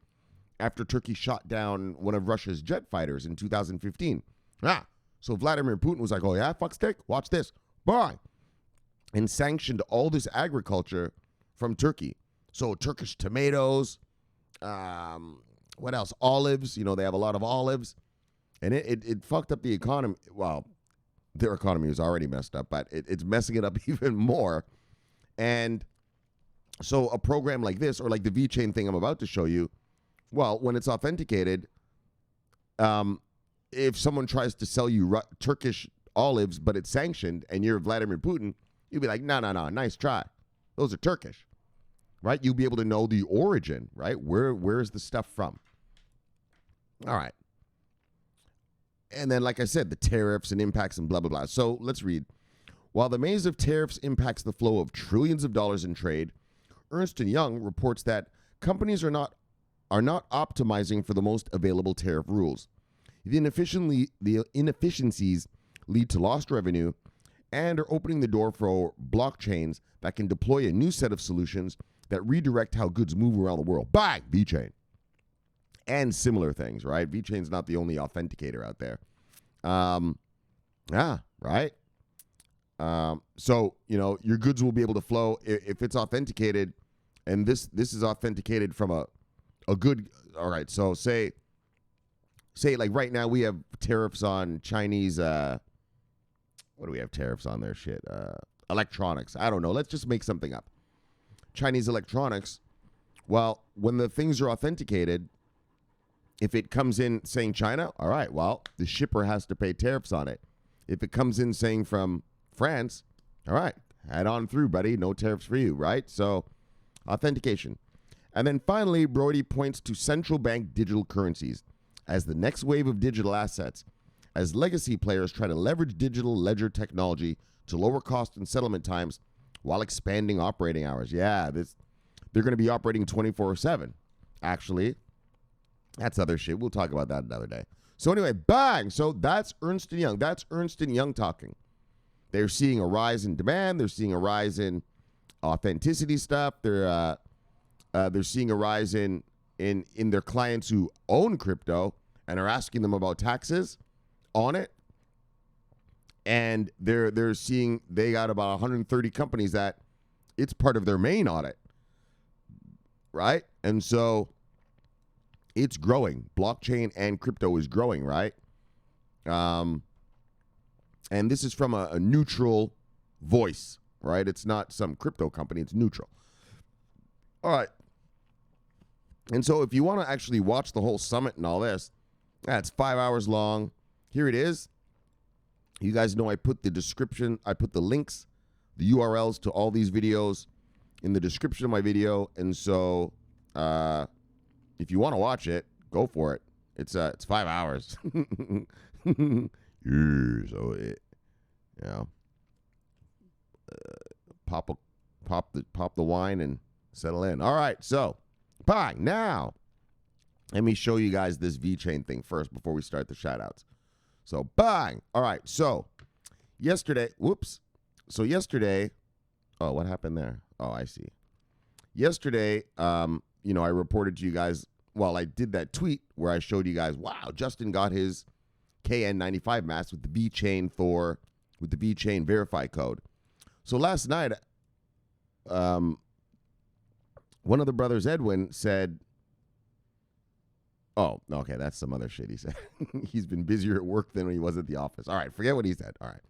after Turkey shot down one of Russia's jet fighters in 2015. So Vladimir Putin was like, oh yeah, fuck stick, watch this, bye. And sanctioned all this agriculture from Turkey. So Turkish tomatoes, what else? Olives, you know, they have a lot of olives. And it fucked up the economy. Well, their economy was already messed up, but it's messing it up even more. And so a program like this, or like the VeChain thing I'm about to show you, well, when it's authenticated, if someone tries to sell you Turkish olives, but it's sanctioned, and you're Vladimir Putin, you'd be like, no, nice try. Those are Turkish, right? You'll be able to know the origin, right? Where is the stuff from? All right. And then, like I said, the tariffs and impacts and blah, blah, blah. So let's read. While the maze of tariffs impacts the flow of trillions of dollars in trade, Ernst & Young reports that companies are not optimizing for the most available tariff rules. The inefficiencies lead to lost revenue and are opening the door for blockchains that can deploy a new set of solutions that redirect how goods move around the world. Bang! VeChain. And similar things, right? VeChain's not the only authenticator out there. Right? So, your goods will be able to flow if it's authenticated, and this is authenticated from a good, all right, so say like right now we have tariffs on Chinese, what do we have tariffs on their shit? Electronics. I don't know. Let's just make something up. Chinese electronics. Well, when the things are authenticated, if it comes in saying China, all right, well, the shipper has to pay tariffs on it. If it comes in saying from France, all right, head on through, buddy. No tariffs for you, right? So, authentication. And then finally, Brody points to central bank digital currencies as the next wave of digital assets, as legacy players try to leverage digital ledger technology to lower cost and settlement times while expanding operating hours. Yeah, they're going to be operating 24/7. Actually, that's other shit. We'll talk about that another day. So anyway, bang. So that's Ernst & Young. That's Ernst & Young talking. They're seeing a rise in demand. They're seeing a rise in authenticity stuff. They're seeing a rise in their clients who own crypto and are asking them about taxes on it. And they're seeing they got about 130 companies that it's part of their main audit, right? And so it's growing. Blockchain and crypto is growing, right? And this is from a neutral voice, right? It's not some crypto company. It's neutral. All right. And so if you want to actually watch the whole summit and all this, it's 5 hours long. Here it is. You guys know I put the description, I put the links, the URLs to all these videos in the description of my video. And so if you want to watch it, go for it. It's 5 hours. So pop the wine and settle in. All right, so bang. Now, let me show you guys this VeChain thing first before we start the shout-outs. So bang. All right, so yesterday, oh, what happened there? Oh, I see. Yesterday, I reported to you guys, well, I did that tweet where I showed you guys, wow, Justin got his KN95 mask with the VeChain with the VeChain verify code. So last night, one of the brothers, Edwin, said, oh, okay, that's some other shit he said. He's been busier at work than when he was at the office. All right, forget what he said. All right.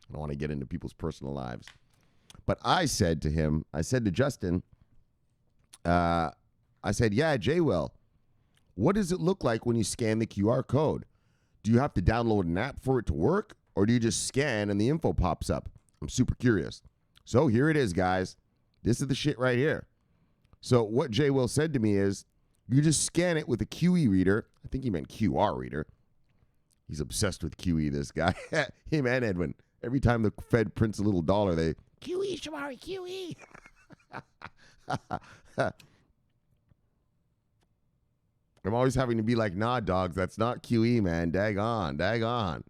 I don't want to get into people's personal lives. But I said to Justin, I said, yeah, Jay Will, what does it look like when you scan the QR code? Do you have to download an app for it to work? Or do you just scan and the info pops up? I'm super curious. So here it is, guys. This is the shit right here. So what Jay Will said to me is, you just scan it with a QE reader. I think he meant QR reader. He's obsessed with QE, this guy. Him and Edwin. Every time the Fed prints a little dollar, they, QE, Shomari, QE. I'm always having to be like, nah, dogs, that's not QE, man. Dag on.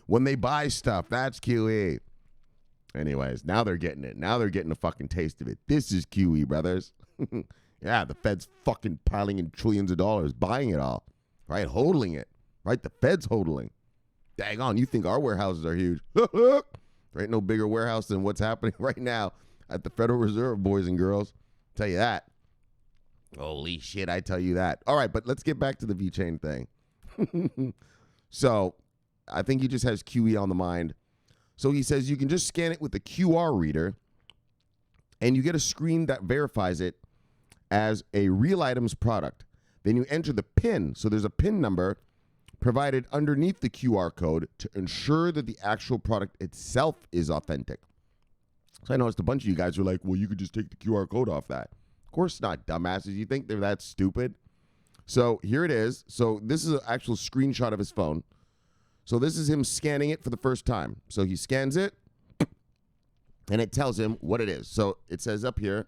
When they buy stuff, that's QE. Anyways, now they're getting it. Now they're getting a fucking taste of it. This is QE, brothers. Yeah, the Fed's fucking piling in trillions of dollars, buying it all, right? Hodling it, right? The Fed's hodling. Dang on, you think our warehouses are huge. There ain't no bigger warehouse than what's happening right now at the Federal Reserve, boys and girls. Tell you that. Holy shit, I tell you that. All right, but let's get back to the VeChain thing. So I think he just has QE on the mind. So he says you can just scan it with the QR reader, and you get a screen that verifies it as a real items product. Then you enter the PIN. So there's a PIN number provided underneath the QR code to ensure that the actual product itself is authentic. So I noticed a bunch of you guys were like, well, you could just take the QR code off that. Of course not, dumbasses. You think they're that stupid? So here it is. So this is an actual screenshot of his phone. So this is him scanning it for the first time. So he scans it, and it tells him what it is. So it says up here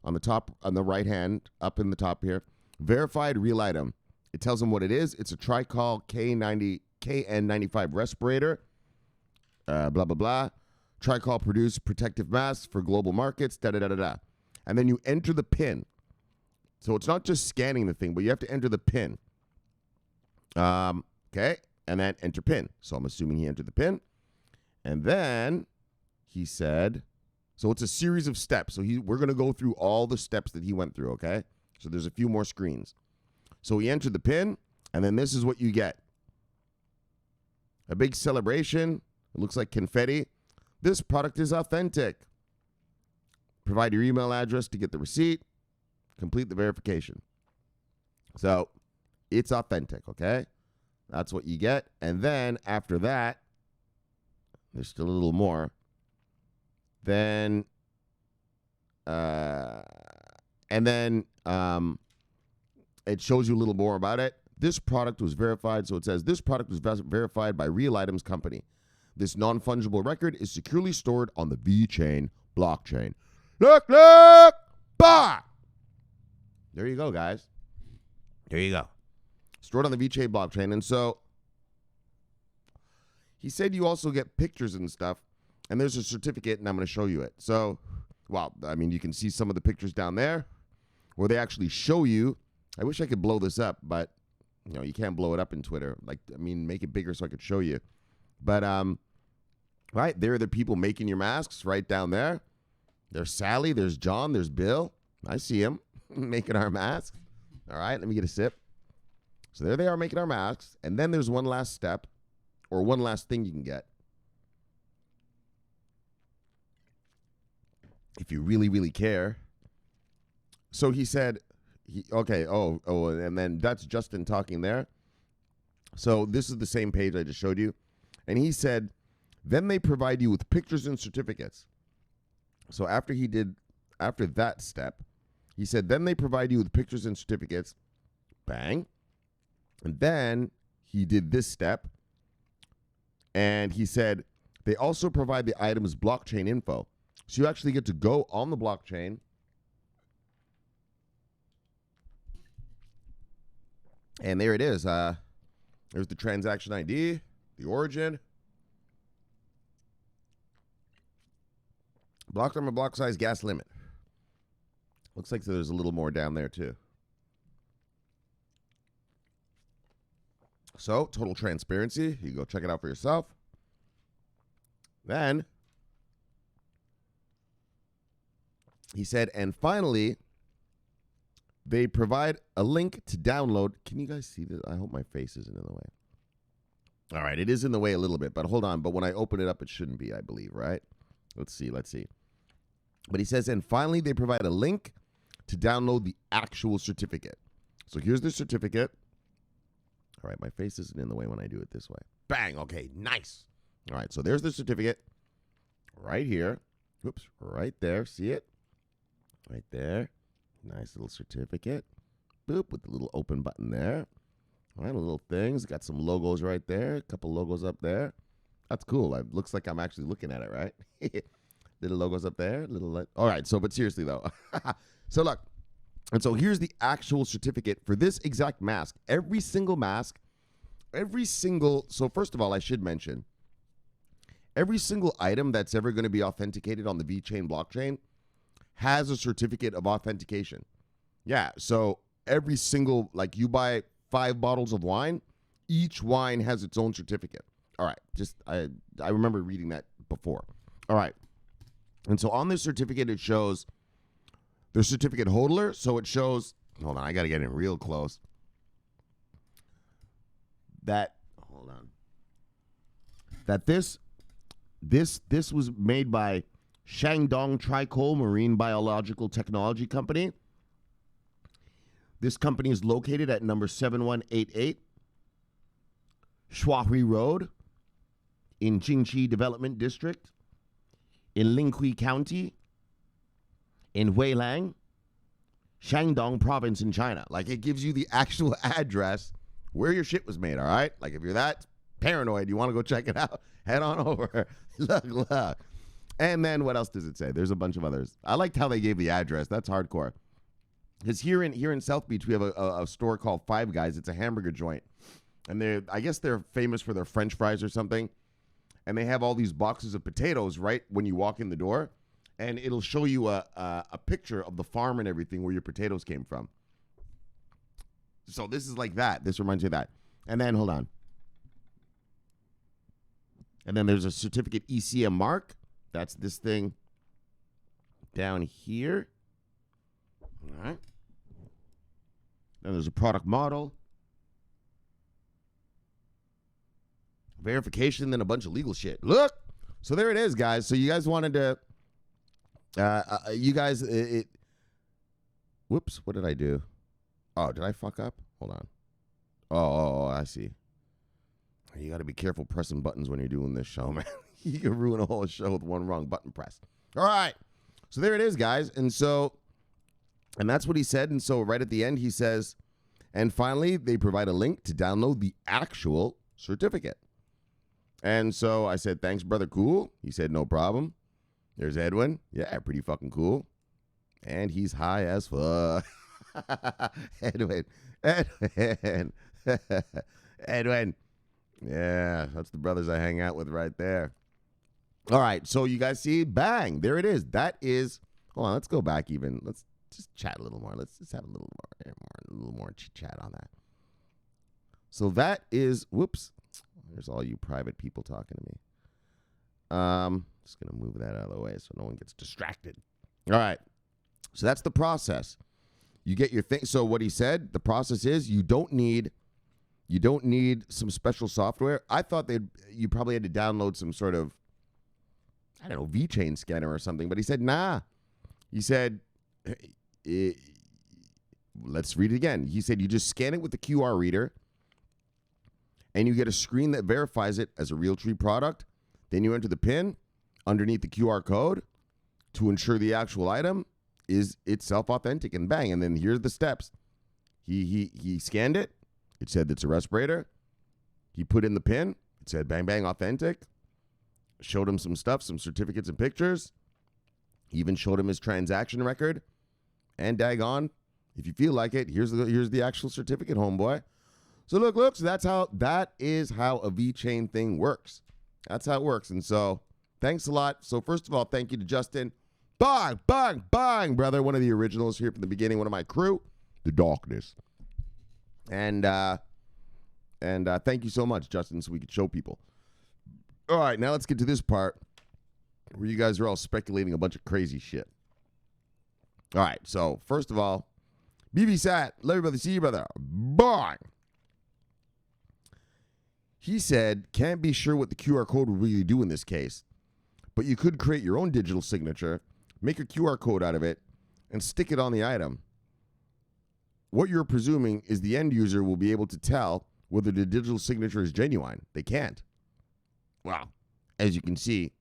on the top, on the right hand, up in the top here, verified real item. It tells him what it is. It's a Tricol KN95 respirator. Blah, blah, blah. Tricol produced protective masks for global markets, da-da-da-da-da. And then you enter the PIN. So it's not just scanning the thing, but you have to enter the PIN. Okay, and then enter PIN. So I'm assuming he entered the PIN. And then he said, so it's a series of steps. So we're going to go through all the steps that he went through, okay? So there's a few more screens. So he entered the PIN, and then this is what you get. A big celebration. It looks like confetti. This product is authentic. Provide your email address to get the receipt. Complete the verification. So it's authentic, okay? That's what you get. And then after that, there's still a little more. Then, it shows you a little more about it. This product was verified. So it says this product was verified by Real Items Company. This non-fungible record is securely stored on the VeChain blockchain. Look, bah! There you go, guys. There you go. Stored on the VeChain blockchain. And so he said you also get pictures and stuff. And there's a certificate, and I'm going to show you it. So, well, I mean, you can see some of the pictures down there where they actually show you. I wish I could blow this up, but, you know, you can't blow it up in Twitter. Like, I mean, make it bigger so I could show you. But, right, there are the people making your masks right down there. There's Sally, there's John, there's Bill. I see him making our masks. All right, let me get a sip. So there they are making our masks. And then there's one last step or one last thing you can get. If you really, really care. So he said, and then that's Justin talking there. So this is the same page I just showed you. And he said, then they provide you with pictures and certificates. So after that step, he said, then they provide you with pictures and certificates. Bang. And then he did this step. And he said, they also provide the item's blockchain info. So you actually get to go on the blockchain and there it is. There's the transaction ID, the origin, block number, block size, gas limit. Looks like there's a little more down there too. So total transparency. You can go check it out for yourself. Then he said, and finally, they provide a link to download. Can you guys see this? I hope my face isn't in the way. All right, it is in the way a little bit, but hold on. But when I open it up, it shouldn't be, I believe, right? Let's see. But he says, and finally, they provide a link to download the actual certificate. So here's the certificate. All right, my face isn't in the way when I do it this way. Bang, okay, nice. All right, so there's the certificate right here. Whoops, right there. See it? Right there. Nice little certificate. Boop, with the little open button there. All right, little things. Got some logos right there. A couple logos up there. That's cool. It looks like I'm actually looking at it, right? Little logos up there. All right, but seriously, though. So, look. And so here's the actual certificate for this exact mask. Every single mask, so first of all, I should mention, every single item that's ever going to be authenticated on the VeChain blockchain has a certificate of authentication. Yeah, so every single, like you buy 5 bottles of wine, each wine has its own certificate. All right, I remember reading that before. All right, and so on this certificate, it shows the certificate holder. So it shows, hold on, I got to get in real close. That this was made by Shandong Tricol Marine Biological Technology Company. This company is located at number 7188 Shuahui Road in Jingqi Development District in Linghui County in Huilang, Shandong Province in China. Like, it gives you the actual address where your shit was made, all right? Like, if you're that Paranoid. You want to go check it out? Head on over. Look. And then what else does it say? There's a bunch of others. I liked how they gave the address. That's hardcore. Because here in South Beach, we have a store called Five Guys. It's a hamburger joint. And I guess they're famous for their French fries or something. And they have all these boxes of potatoes right when you walk in the door. And it'll show you a picture of the farm and everything where your potatoes came from. So this is like that. This reminds me of that. And then, hold on. And then there's a certificate ECM mark. That's this thing down here. All right. Then there's a product model. Verification, then a bunch of legal shit. Look. So there it is, guys. So you guys wanted to... Whoops. What did I do? Oh, did I fuck up? Hold on. Oh, I see. You got to be careful pressing buttons when you're doing this show, man. You can ruin a whole show with one wrong button press. All right. So there it is, guys. And that's what he said. And so right at the end, he says, and finally, they provide a link to download the actual certificate. And so I said, thanks, brother. Cool. He said, no problem. There's Edwin. Yeah, pretty fucking cool. And he's high as fuck. Edwin. Edwin. Yeah, that's the brothers I hang out with right there. All right, so you guys see, bang, there it is. That is, hold on, let's go back even. Let's just chat a little more. Let's just have a little more chat on that. So that is, whoops, there's all you private people talking to me. Just going to move that out of the way so no one gets distracted. All right, so that's the process. You get your thing. So what he said, the process is you don't need some special software. I thought you probably had to download some sort of, I don't know, VChain scanner or something. But he said, nah. He said, let's read it again. He said, you just scan it with the QR reader and you get a screen that verifies it as a Realtree product. Then you enter the PIN underneath the QR code to ensure the actual item is itself authentic, and bang. And then here's the steps. He scanned it. It said it's a respirator. He put in the PIN. It said bang, bang, authentic. Showed him some stuff, some certificates and pictures. He even showed him his transaction record. And daggone, if you feel like it, here's the actual certificate, homeboy. So look, so that is how a VChain thing works. That's how it works. And so thanks a lot. So first of all, thank you to Justin. Bang, bang, bang, brother. One of the originals here from the beginning, one of my crew, The Darkness. And thank you so much, Justin, so we could show people. All right, now let's get to this part where you guys are all speculating a bunch of crazy shit. All right, so first of all, BB love you, brother, see you, brother. Bang! He said, can't be sure what the QR code will really do in this case, but you could create your own digital signature, make a QR code out of it, and stick it on the item. What you're presuming is the end user will be able to tell whether the digital signature is genuine. They can't. Well, as you can see,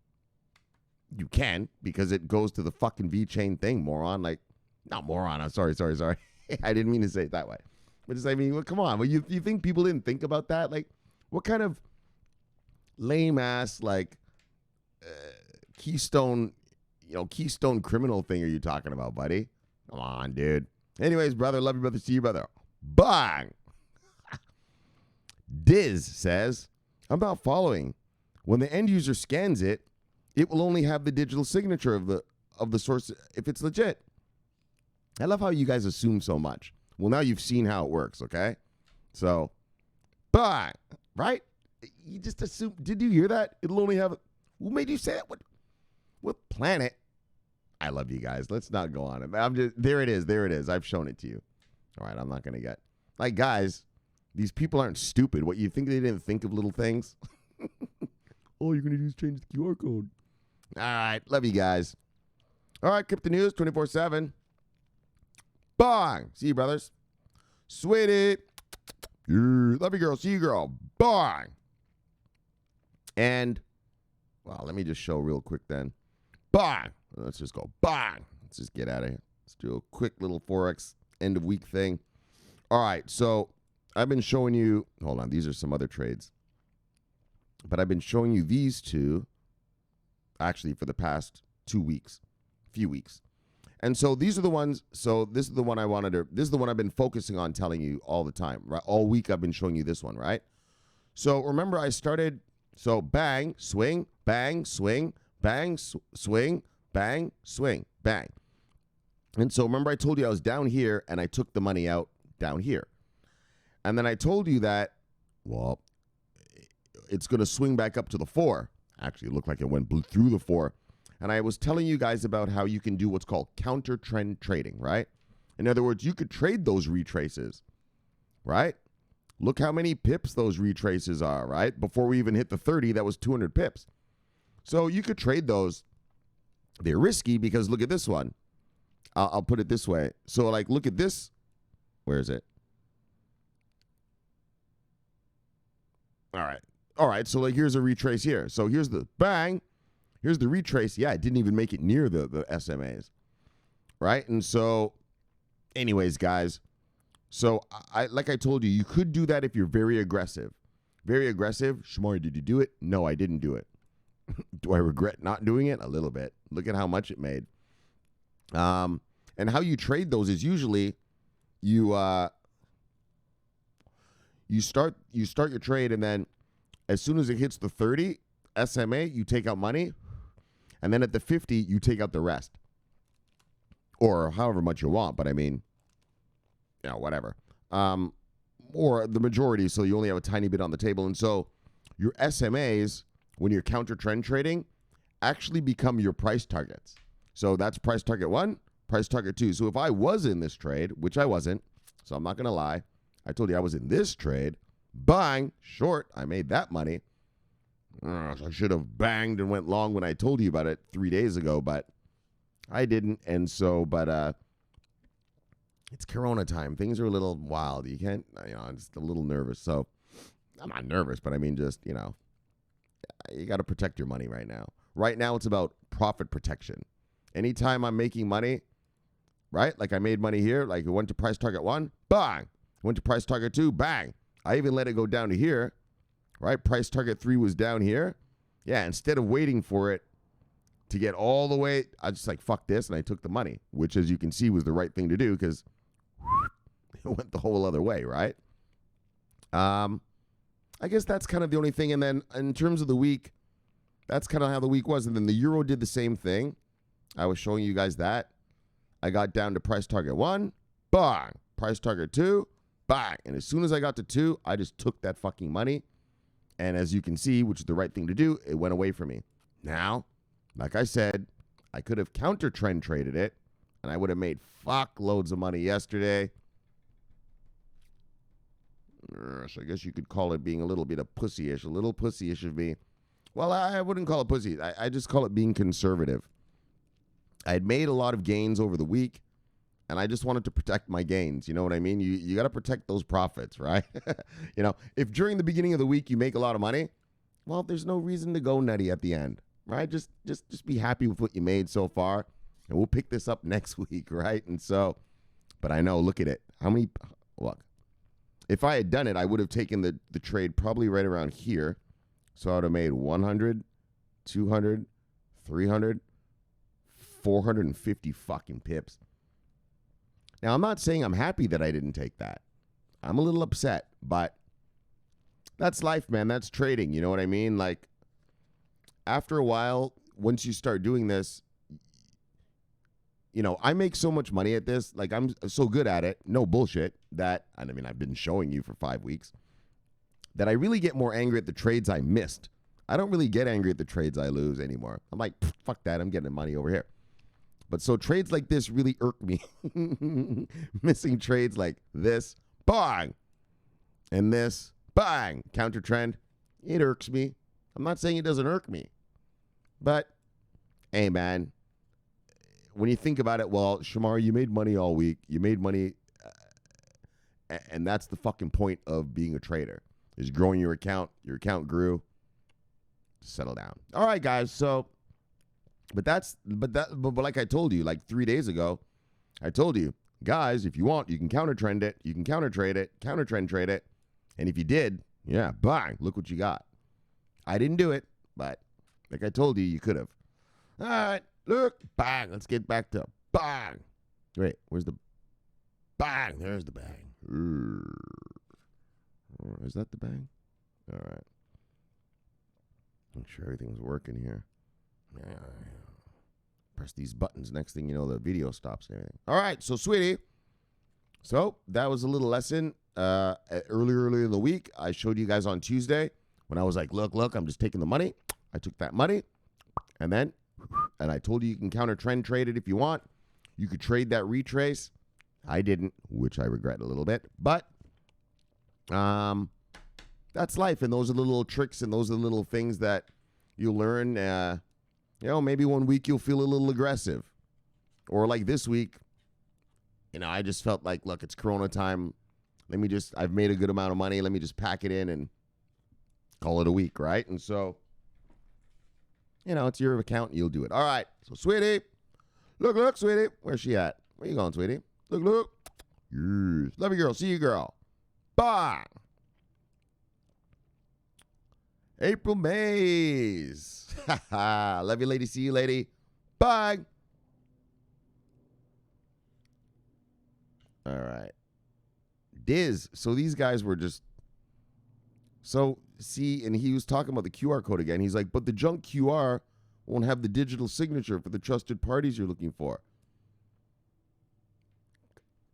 you can, because it goes to the fucking VChain thing, moron. Like, not moron. I'm sorry. I didn't mean to say it that way. But just, I mean, well, come on. Well, you think people didn't think about that? Like, what kind of lame-ass, like, keystone criminal thing are you talking about, buddy? Come on, dude. Anyways, brother, love you, brother, see you, brother. Bang! Diz says, I'm not following. When the end user scans it, it will only have the digital signature of the source if it's legit. I love how you guys assume so much. Well, now you've seen how it works, okay? So, bang! Right? You just assume. Did you hear that? It'll only have. Who made you say that? What planet? I love you guys. Let's not go on it. There it is. I've shown it to you. All right, I'm not going to get. Like, guys, these people aren't stupid. What, you think they didn't think of little things? All you're going to do is change the QR code. All right, love you guys. All right, Crypto News 24/7. Bang. See you, brothers. Sweetie. Yeah. Love you, girl. See you, girl. Bang. And, well, let me just show real quick then. Bang. Let's just go. Bang. Let's just get out of here. Let's do a quick little Forex end of week thing. All right. So I've been showing you. Hold on. These are some other trades. but I've been showing you these two actually for the past 2 weeks, few weeks. And so these are the ones. So this is the one this is the one I've been focusing on telling you all the time, right? All week I've been showing you this one, right? So remember I started, so bang, swing, bang, swing, bang, swing, bang, swing, bang. And so remember I told you I was down here and I took the money out down here. And then I told you that, well, it's going to swing back up to the 4. Actually, it looked like it went through the 4. And I was telling you guys about how you can do what's called counter trend trading, right? In other words, you could trade those retraces, right? Look how many pips those retraces are, right? Before we even hit the 30, that was 200 pips. So you could trade those. They're risky because look at this one. I'll put it this way. So like, look at this. Where is it? All right. So like, here's a retrace here. So here's the bang. Here's the retrace. Yeah, it didn't even make it near the SMAs, right? And so, anyways, guys, so like I told you, you could do that if you're very aggressive. Very aggressive. Shomari, did you do it? No, I didn't do it. Do I regret not doing it? A little bit. Look at how much it made. And how you trade those is usually you start your trade, and then as soon as it hits the 30 SMA, you take out money. And then at the 50, you take out the rest. Or however much you want, but I mean, you know, whatever. Or the majority, so you only have a tiny bit on the table. And so your SMAs, when you're counter trend trading, actually become your price targets. So that's price target 1, price target 2. So if I was in this trade, which I wasn't, so I'm not going to lie, I told you I was in this trade, bang, short, I made that money. So I should have banged and went long when I told you about it 3 days ago, but I didn't. And so, but it's Corona time. Things are a little wild. You can't, I'm just a little nervous. So I'm not nervous, but I mean, just, you got to protect your money right now. Right now, it's about profit protection. Anytime I'm making money, right? Like I made money here, like it went to price target 1, bang. Went to price target 2, bang. I even let it go down to here. Right? Price target 3 was down here. Yeah, instead of waiting for it to get all the way, I just like, fuck this, and I took the money, which as you can see was the right thing to do because it went the whole other way, right? I guess that's kind of the only thing. And then in terms of the week, that's kind of how the week was. And then the euro did the same thing. I was showing you guys that. I got down to price target 1, bang. Price target 2, bang. And as soon as I got to 2, I just took that fucking money. And as you can see, which is the right thing to do, it went away from me. Now, like I said, I could have counter trend traded it, and I would have made fuck loads of money yesterday. So I guess you could call it being a little bit of pussy-ish, of me. Well, I wouldn't call it pussy. I just call it being conservative. I had made a lot of gains over the week, and I just wanted to protect my gains. You know what I mean? You got to protect those profits, right? If during the beginning of the week you make a lot of money, well, there's no reason to go nutty at the end, right? Just be happy with what you made so far, and we'll pick this up next week, right? And so, but I know, look at it. Look, if I had done it, I would have taken the trade probably right around here. So I would have made 100, 200, 300, 450 fucking pips. Now, I'm not saying I'm happy that I didn't take that. I'm a little upset, but that's life, man. That's trading. You know what I mean? Like, after a while, once you start doing this, I make so much money at this. Like, I'm so good at it. No bullshit. I've been showing you for 5 weeks, that I really get more angry at the trades I missed. I don't really get angry at the trades I lose anymore. I'm like, fuck that. I'm getting the money over here. But so trades like this really irk me. Missing trades like this, bang, and this, bang, counter trend, it irks me. I'm not saying it doesn't irk me. But, hey, man, when you think about it, well, Shomari, you made money all week. You made money, and that's the fucking point of being a trader, is growing your account. Your account grew. Just settle down. All right, guys, so... But like I told you, like 3 days ago, I told you, guys, if you want, you can counter trend it, you can counter trade it, counter trend trade it. And if you did, yeah, bang, look what you got. I didn't do it, but like I told you could have. All right, look, bang. Let's get back to bang. Wait, where's the bang? There's the bang. Is that the bang? All right. Make sure everything's working here. Yeah. Press these buttons. Next thing you know, the video stops and everything. All right, so sweetie. So that was a little lesson. Earlier in the week, I showed you guys on Tuesday when I was like, look, I'm just taking the money. I took that money, and I told you can counter trend trade it if you want. You could trade that retrace. I didn't, which I regret a little bit, but that's life, and those are the little tricks, and those are the little things that you learn. Maybe one week you'll feel a little aggressive, or like this week, I just felt like, look, it's Corona time. I've made a good amount of money. Let me just pack it in and call it a week, right? And so, it's your account. You'll do it. All right. So, sweetie, look, sweetie. Where's she at? Where you going, sweetie? Look. Yes. Love you, girl. See you, girl. Bye. April Mays. Love you, lady. See you, lady. Bye. All right. Diz. So these guys were just. And he was talking about the QR code again. He's like, but the junk QR won't have the digital signature for the trusted parties you're looking for.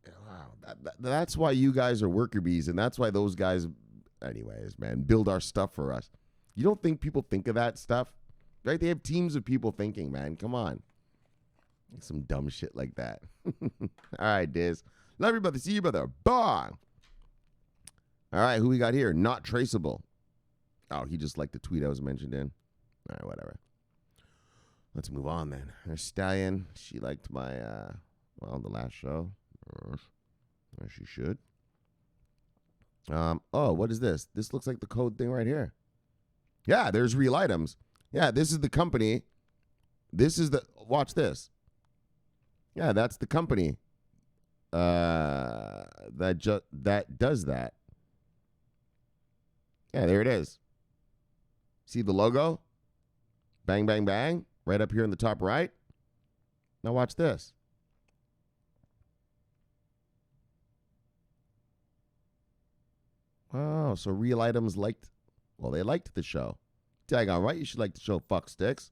Wow. That's why you guys are worker bees, and that's why those guys, anyways, man, build our stuff for us. You don't think people think of that stuff? Right? They have teams of people thinking, man. Come on. Some dumb shit like that. All right, Diz. Love you, brother. See you, brother. Bye. All right, who we got here? Not traceable. Oh, he just liked the tweet I was mentioned in. All right, whatever. Let's move on then. There's Stallion. She liked my, the last show. Or she should. What is this? This looks like the code thing right here. Yeah, there's real items. Yeah, this is the company. Watch this. Yeah, that's the company. That does that. Yeah, there it is. See the logo? Bang, bang, bang. Right up here in the top right. Now watch this. Oh, so real items they liked the show. Daggone right, you should like the show, fuck sticks.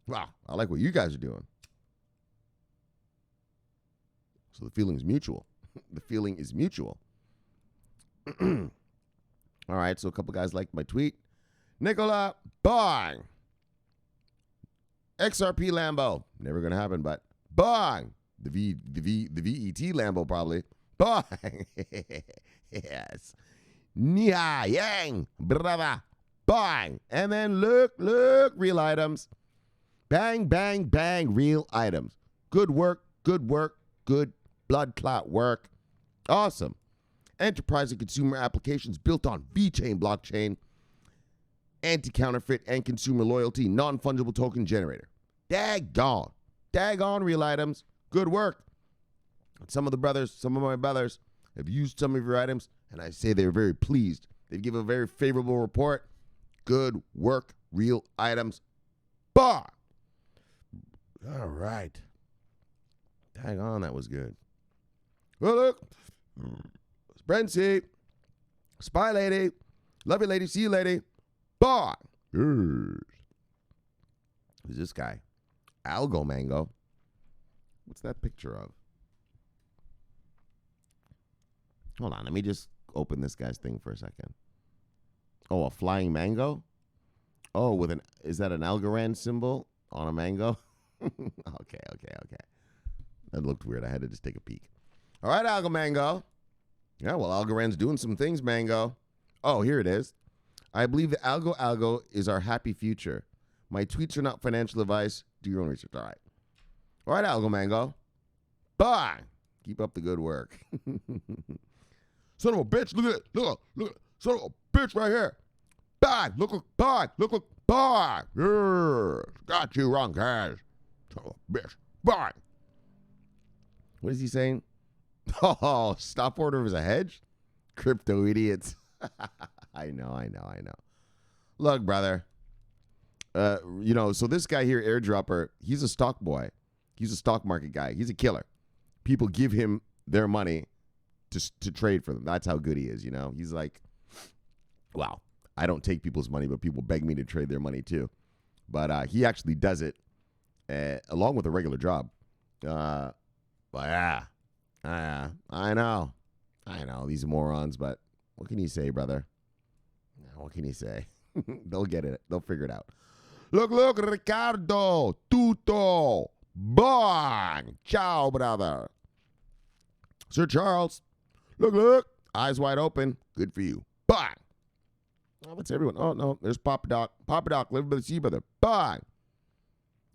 Wow, I like what you guys are doing. So the feeling's mutual. The feeling is mutual. All right, so a couple guys liked my tweet. Nicola, bang. XRP Lambo. Never going to happen, but bang. The VET Lambo probably. Bang. Yes. Nia Yang. Brava. Bang. And then look, real items. Bang, bang, bang, real items. Good work, good blood clot work. Awesome. Enterprise and consumer applications built on VeChain blockchain, anti-counterfeit and consumer loyalty, non-fungible token generator. Daggone real items. Good work. Some of my brothers have used some of your items, and I say they're very pleased. They give a very favorable report. Good work, real items. Bah! All right. Daggone, that was good. Well, look. Sprency. Spy lady. Love you, lady. See you, lady. Bah! Who's this guy? Algo Mango. What's that picture of? Hold on, let me just open this guy's thing for a second. Oh, a flying mango? Oh, is that an Algorand symbol on a mango? Okay. That looked weird. I had to just take a peek. All right, Algo Mango. Yeah, well, Algorand's doing some things, Mango. Oh, here it is. I believe the Algo is our happy future. My tweets are not financial advice. Do your own research. All right, Algo Mango. Bye. Keep up the good work. Son of a bitch. Look at it. Look. Son of a bitch right here. Bye. Look. Bye. Yeah. Got you wrong, guys. Son of a bitch. Bye. What is he saying? Oh, stop order is a hedge? Crypto idiots. I know. Look, brother. So this guy here, airdropper, he's a stock boy. He's a stock market guy. He's a killer. People give him their money to trade for them. That's how good he is, He's like, wow, I don't take people's money, but people beg me to trade their money too. But he actually does it along with a regular job. But yeah, I know these morons, but what can you say, brother? What can you say? They'll get it. They'll figure it out. Look, Ricardo, Tuto, bang, ciao, brother. Sir Charles, look, eyes wide open, good for you, bang. Oh, that's everyone. Oh, no, there's Papa Doc. Papa Doc, live by the sea, brother, bang.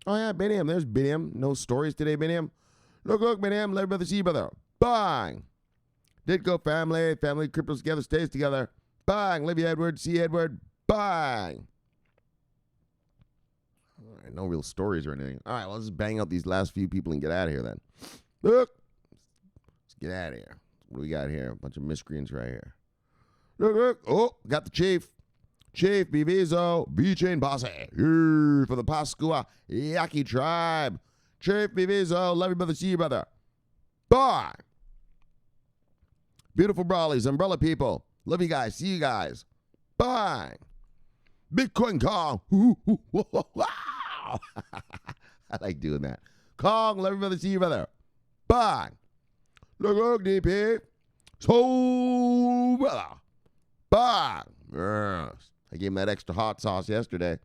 Oh, yeah, Biniam, there's Biniam. No stories today, Biniam. Look, Biniam, live by the sea, brother, bang. Ditko family cripples together, stays together, bang. Livy Edward, C. Edward, bang. All right, no real stories or anything. All right, well, let's just bang out these last few people and get out of here then. Look. Let's get out of here. What do we got here? A bunch of miscreants right here. Look. Oh, got the chief. Chief Bivizo, V-Chain Bossy. Here for the Pascua Yaqui tribe. Chief Bivizo, love you, brother, see you, brother. Bye. Beautiful brawlies, umbrella people. Love you guys, see you guys. Bye. Bitcoin Kong. Wow. I like doing that. Kong, love you, brother, see you, brother. Bye. Look, DP. So, brother. Bye. Yes. I gave him that extra hot sauce yesterday.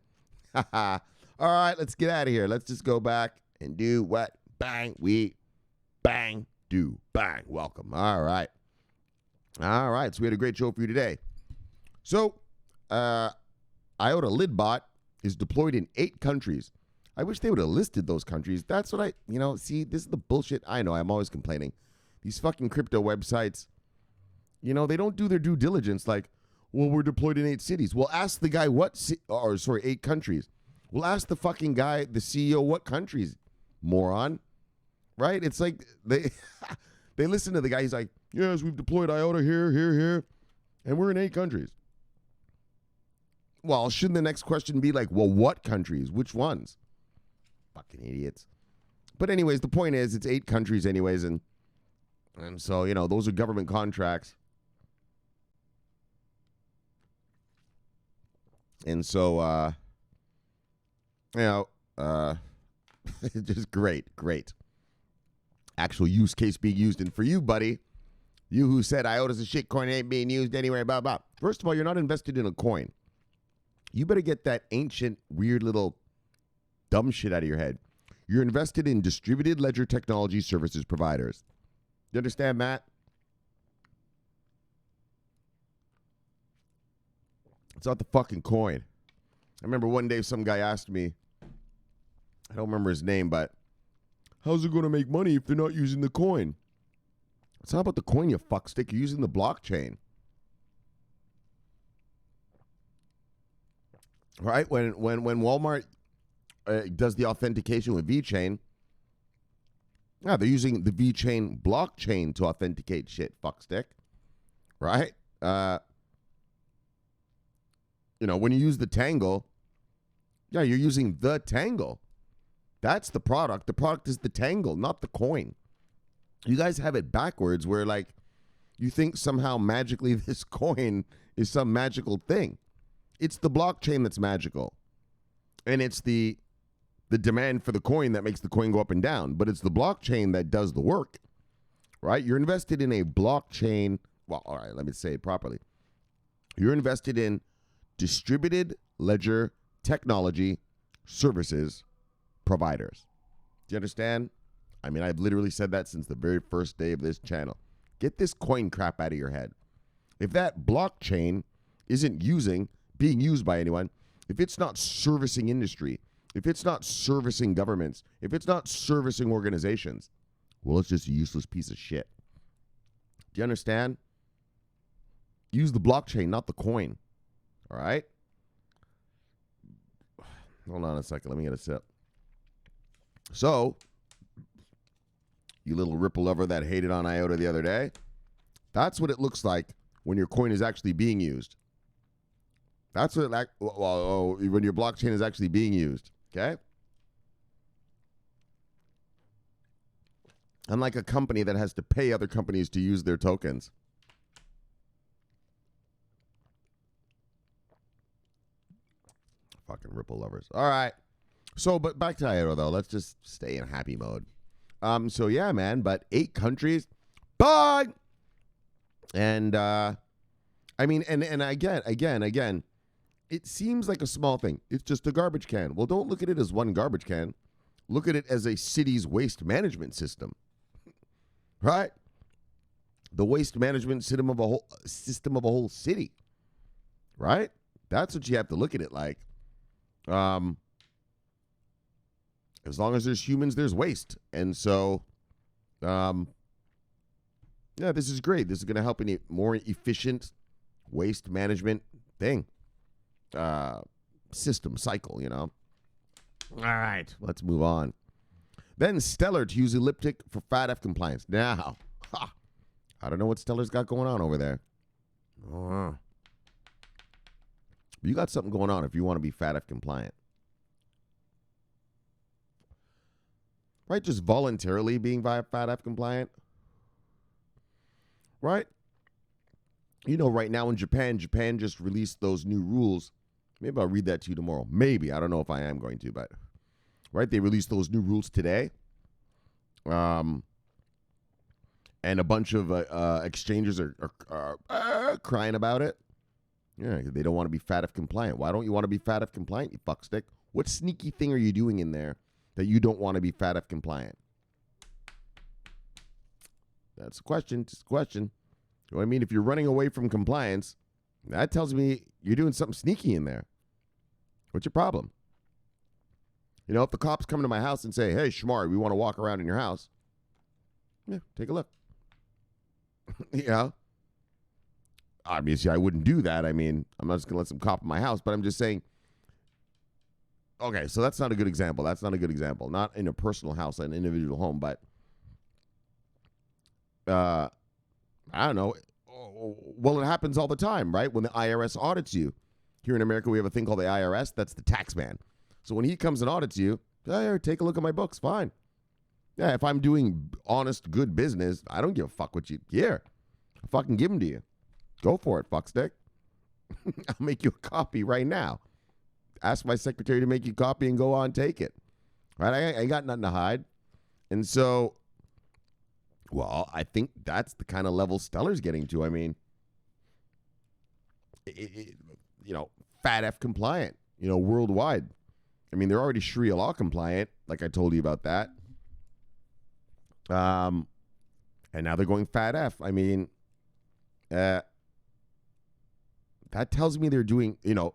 All right, let's get out of here. Let's just go back and do what? Bang, we bang, do bang. Welcome. All right. So we had a great show for you today. So, IOTA Lidbot is deployed in 8 countries. I wish they would have listed those countries. That's what see, this is the bullshit. I know, I'm always complaining. These fucking crypto websites, they don't do their due diligence. Like, well, we're deployed in 8 cities. Well, ask the guy 8 countries. Well, ask the fucking guy, the CEO, what countries, moron. Right? It's like they listen to the guy. He's like, yes, we've deployed IOTA here, and we're in 8 countries. Well, shouldn't the next question be like, well, what countries? Which ones? Fucking idiots. But anyways, the point is, it's 8 countries anyways, and so, those are government contracts. And so, just great. Actual use case being used. And for you, buddy, you who said IOTA's a shitcoin, ain't being used anywhere, blah, blah. First of all, you're not invested in a coin. You better get that ancient, weird little dumb shit out of your head. You're invested in distributed ledger technology services providers. You understand, Matt? It's not the fucking coin. I remember one day some guy asked me, I don't remember his name, but how's it going to make money if they're not using the coin? It's not about the coin, you fuckstick. You're using the blockchain. Right? When Walmart does the authentication with VeChain, they're using the VeChain blockchain to authenticate shit, fuckstick. Right? When you use the Tangle, you're using the Tangle. That's the product. The product is the Tangle, not the coin. You guys have it backwards where, like, you think somehow magically this coin is some magical thing. It's the blockchain that's magical. And it's the demand for the coin that makes the coin go up and down. But it's the blockchain that does the work, right? You're invested in a blockchain. Well, all right, let me say it properly. You're invested in distributed ledger technology services providers. Do you understand? I mean, I've literally said that since the very first day of this channel. Get this coin crap out of your head. If that blockchain isn't being used by anyone, if it's not servicing industry, if it's not servicing governments, if it's not servicing organizations, well, it's just a useless piece of shit. Do you understand? Use the blockchain, not the coin. All right? Hold on a second. Let me get a sip. So, you little Ripple lover that hated on IOTA the other day, that's what it looks like when your coin is actually being used. That's what, like, when your blockchain is actually being used, okay? Unlike a company that has to pay other companies to use their tokens. Fucking Ripple lovers. All right. So, but back to IOTA, though. Let's just stay in happy mode. So, yeah, man, but 8 countries. Bye! And, I mean, and again, it seems like a small thing. It's just a garbage can. Well, don't look at it as one garbage can. Look at it as a city's waste management system. Right? The waste management system of a whole city. Right? That's what you have to look at it like. As long as there's humans, there's waste. And so, yeah, this is great. This is going to help in a more efficient waste management thing. System cycle, you know. All right, let's move on. Then Stellar to use Elliptic for FATF compliance. Now, I don't know what Stellar's got going on over there. You got something going on if you want to be FATF compliant. Right? Just voluntarily being FATF compliant. Right? You know, right now in Japan just released those new rules. Maybe I'll read that to you tomorrow. Maybe. I don't know if I am going to, but right, they released those new rules today. And a bunch of exchanges are crying about it. Yeah, they don't want to be FATF compliant. Why don't you want to be FATF compliant, you fuckstick? What sneaky thing are you doing in there that you don't want to be FATF compliant? That's a question. Just a question. You know what I mean? If you're running away from compliance, that tells me you're doing something sneaky in there. What's your problem? You know, if the cops come to my house and say, hey, Shomari, we want to walk around in your house. Yeah, take a look. You know? Obviously, I wouldn't do that. I mean, I'm not just going to let some cop in my house, but I'm just saying, okay, so that's not a good example. That's not a good example. Not in a personal house, an individual home, but I don't know. Well, it happens all the time, right? When the IRS audits you. Here in America, we have a thing called the IRS. That's the tax man. So when he comes and audits you, hey, take a look at my books. Fine. Yeah, if I'm doing honest, good business, I don't give a fuck what you... Here, I'll fucking give them to you. Go for it, fuckstick. I'll make you a copy right now. Ask my secretary to make you a copy and go on, take it. Right? I ain't got nothing to hide. And so, well, I think that's the kind of level Stellar's getting to. I mean, you know, FATF compliant, you know, worldwide. I mean, they're already Sharia law compliant, like I told you about that. And now they're going FATF. I mean, that tells me they're doing, you know,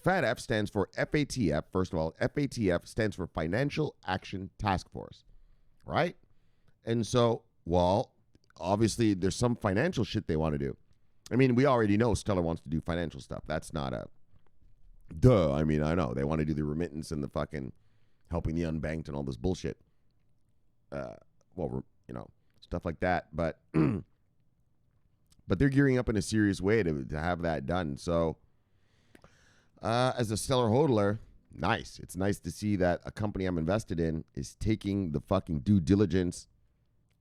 FATF stands for FATF. First of all, FATF stands for Financial Action Task Force, right? And so, well, obviously there's some financial shit they want to do. I mean, we already know Stellar wants to do financial stuff. That's not a duh. I mean, I know they want to do the remittance and the fucking helping the unbanked and all this bullshit. Well, you know, stuff like that. But but they're gearing up in a serious way to have that done. So as a Stellar hodler, nice. It's nice to see that a company I'm invested in is taking the fucking due diligence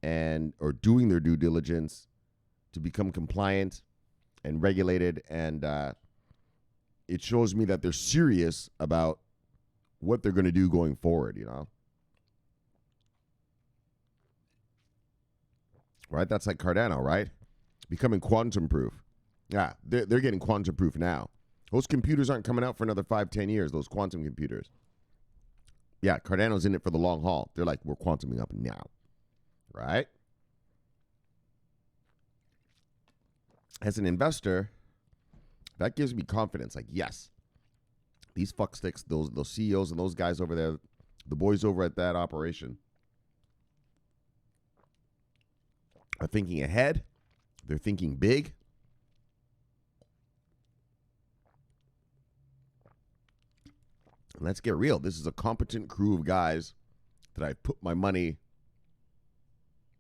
or doing their due diligence to become compliant and regulated. And it shows me that they're serious about what they're going to do going forward, you know? Right? That's like Cardano, right? Becoming quantum proof. Yeah, they're getting quantum proof now. Those computers aren't coming out for another 5-10 years, those quantum computers. Yeah, Cardano's in it for the long haul. They're like, we're quantuming up now. Right? As an investor, that gives me confidence. Like, yes, these fucksticks, those CEOs and those guys over there, the boys over at that operation, are thinking ahead. They're thinking big. And let's get real. This is a competent crew of guys that I put my money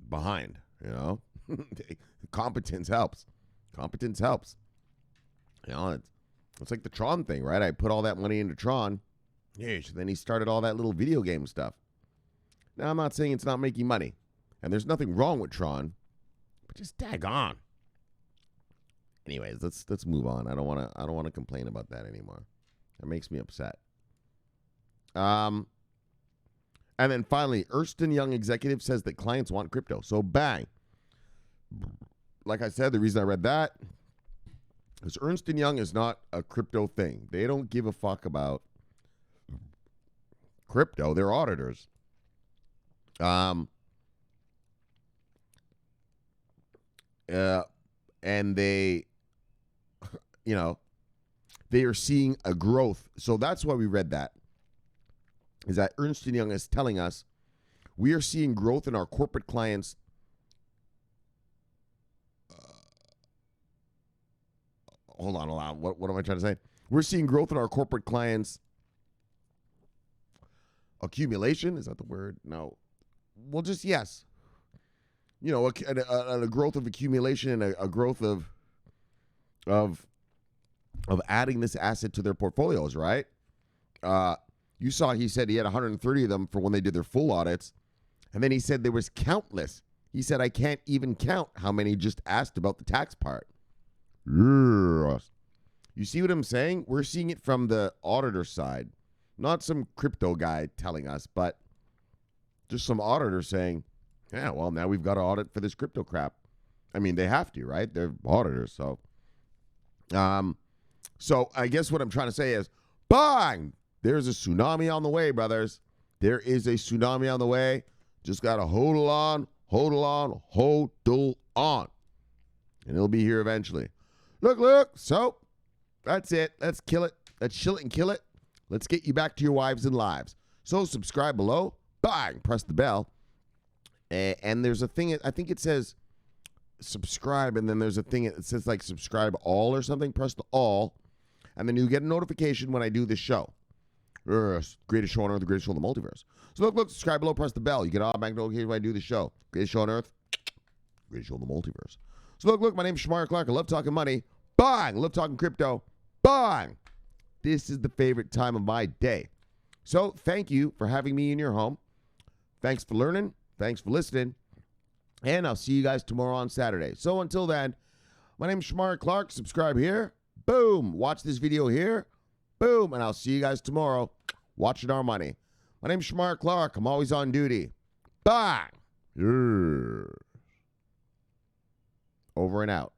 behind, you know? Competence helps. Competence helps. You know, It's like the Tron thing, right? I put all that money into Tron. Yeesh. Then he started all that little video game stuff. Now, I'm not saying it's not making money. And there's nothing wrong with Tron. But just daggone. Anyways, let's move on. I don't want to complain about that anymore. That makes me upset. And then finally, Ernst & Young executive says that clients want crypto. So bang. Like I said, the reason I read that is Ernst & Young is not a crypto thing. They don't give a fuck about crypto. They're auditors. And they, they are seeing a growth. So that's why we read that. Is that Ernst & Young is telling us we are seeing growth in our corporate clients. Hold on. What am I trying to say? We're seeing growth in our corporate clients' accumulation. Is that the word? No. Well, just yes. A growth of accumulation and a growth of adding this asset to their portfolios, right? You saw he said he had 130 of them for when they did their full audits. And then he said there was countless. He said, I can't even count how many just asked about the tax part. You see what I'm saying? We're seeing it from the auditor side. Not some crypto guy telling us, but just some auditor saying, yeah, well, now we've got to audit for this crypto crap. I mean, they have to, right? They're auditors, so. So I guess what I'm trying to say is, bang! There's a tsunami on the way, brothers. There is a tsunami on the way. Just got to hold on. And it'll be here eventually. Look. So, that's it. Let's kill it. Let's chill it and kill it. Let's get you back to your wives and lives. So, subscribe below. Bang! Press the bell. And there's a thing, I think it says subscribe, and then there's a thing that says like subscribe all or something. Press the all, and then you get a notification when I do this show. Greatest show on earth, the greatest show in the multiverse. So look, subscribe below, press the bell. You get automatic notification when I do the show. Greatest show on earth, greatest show in the multiverse. So look, my name's Shomari Clarke. I love talking money. Bang! I love talking crypto. Bang! This is the favorite time of my day. So thank you for having me in your home. Thanks for learning. Thanks for listening. And I'll see you guys tomorrow on Saturday. So until then, my name's Shomari Clarke. Subscribe here. Boom. Watch this video here. Boom. And I'll see you guys tomorrow watching our money. My name's Shomari Clarke. I'm always on duty. Bang. Over and out.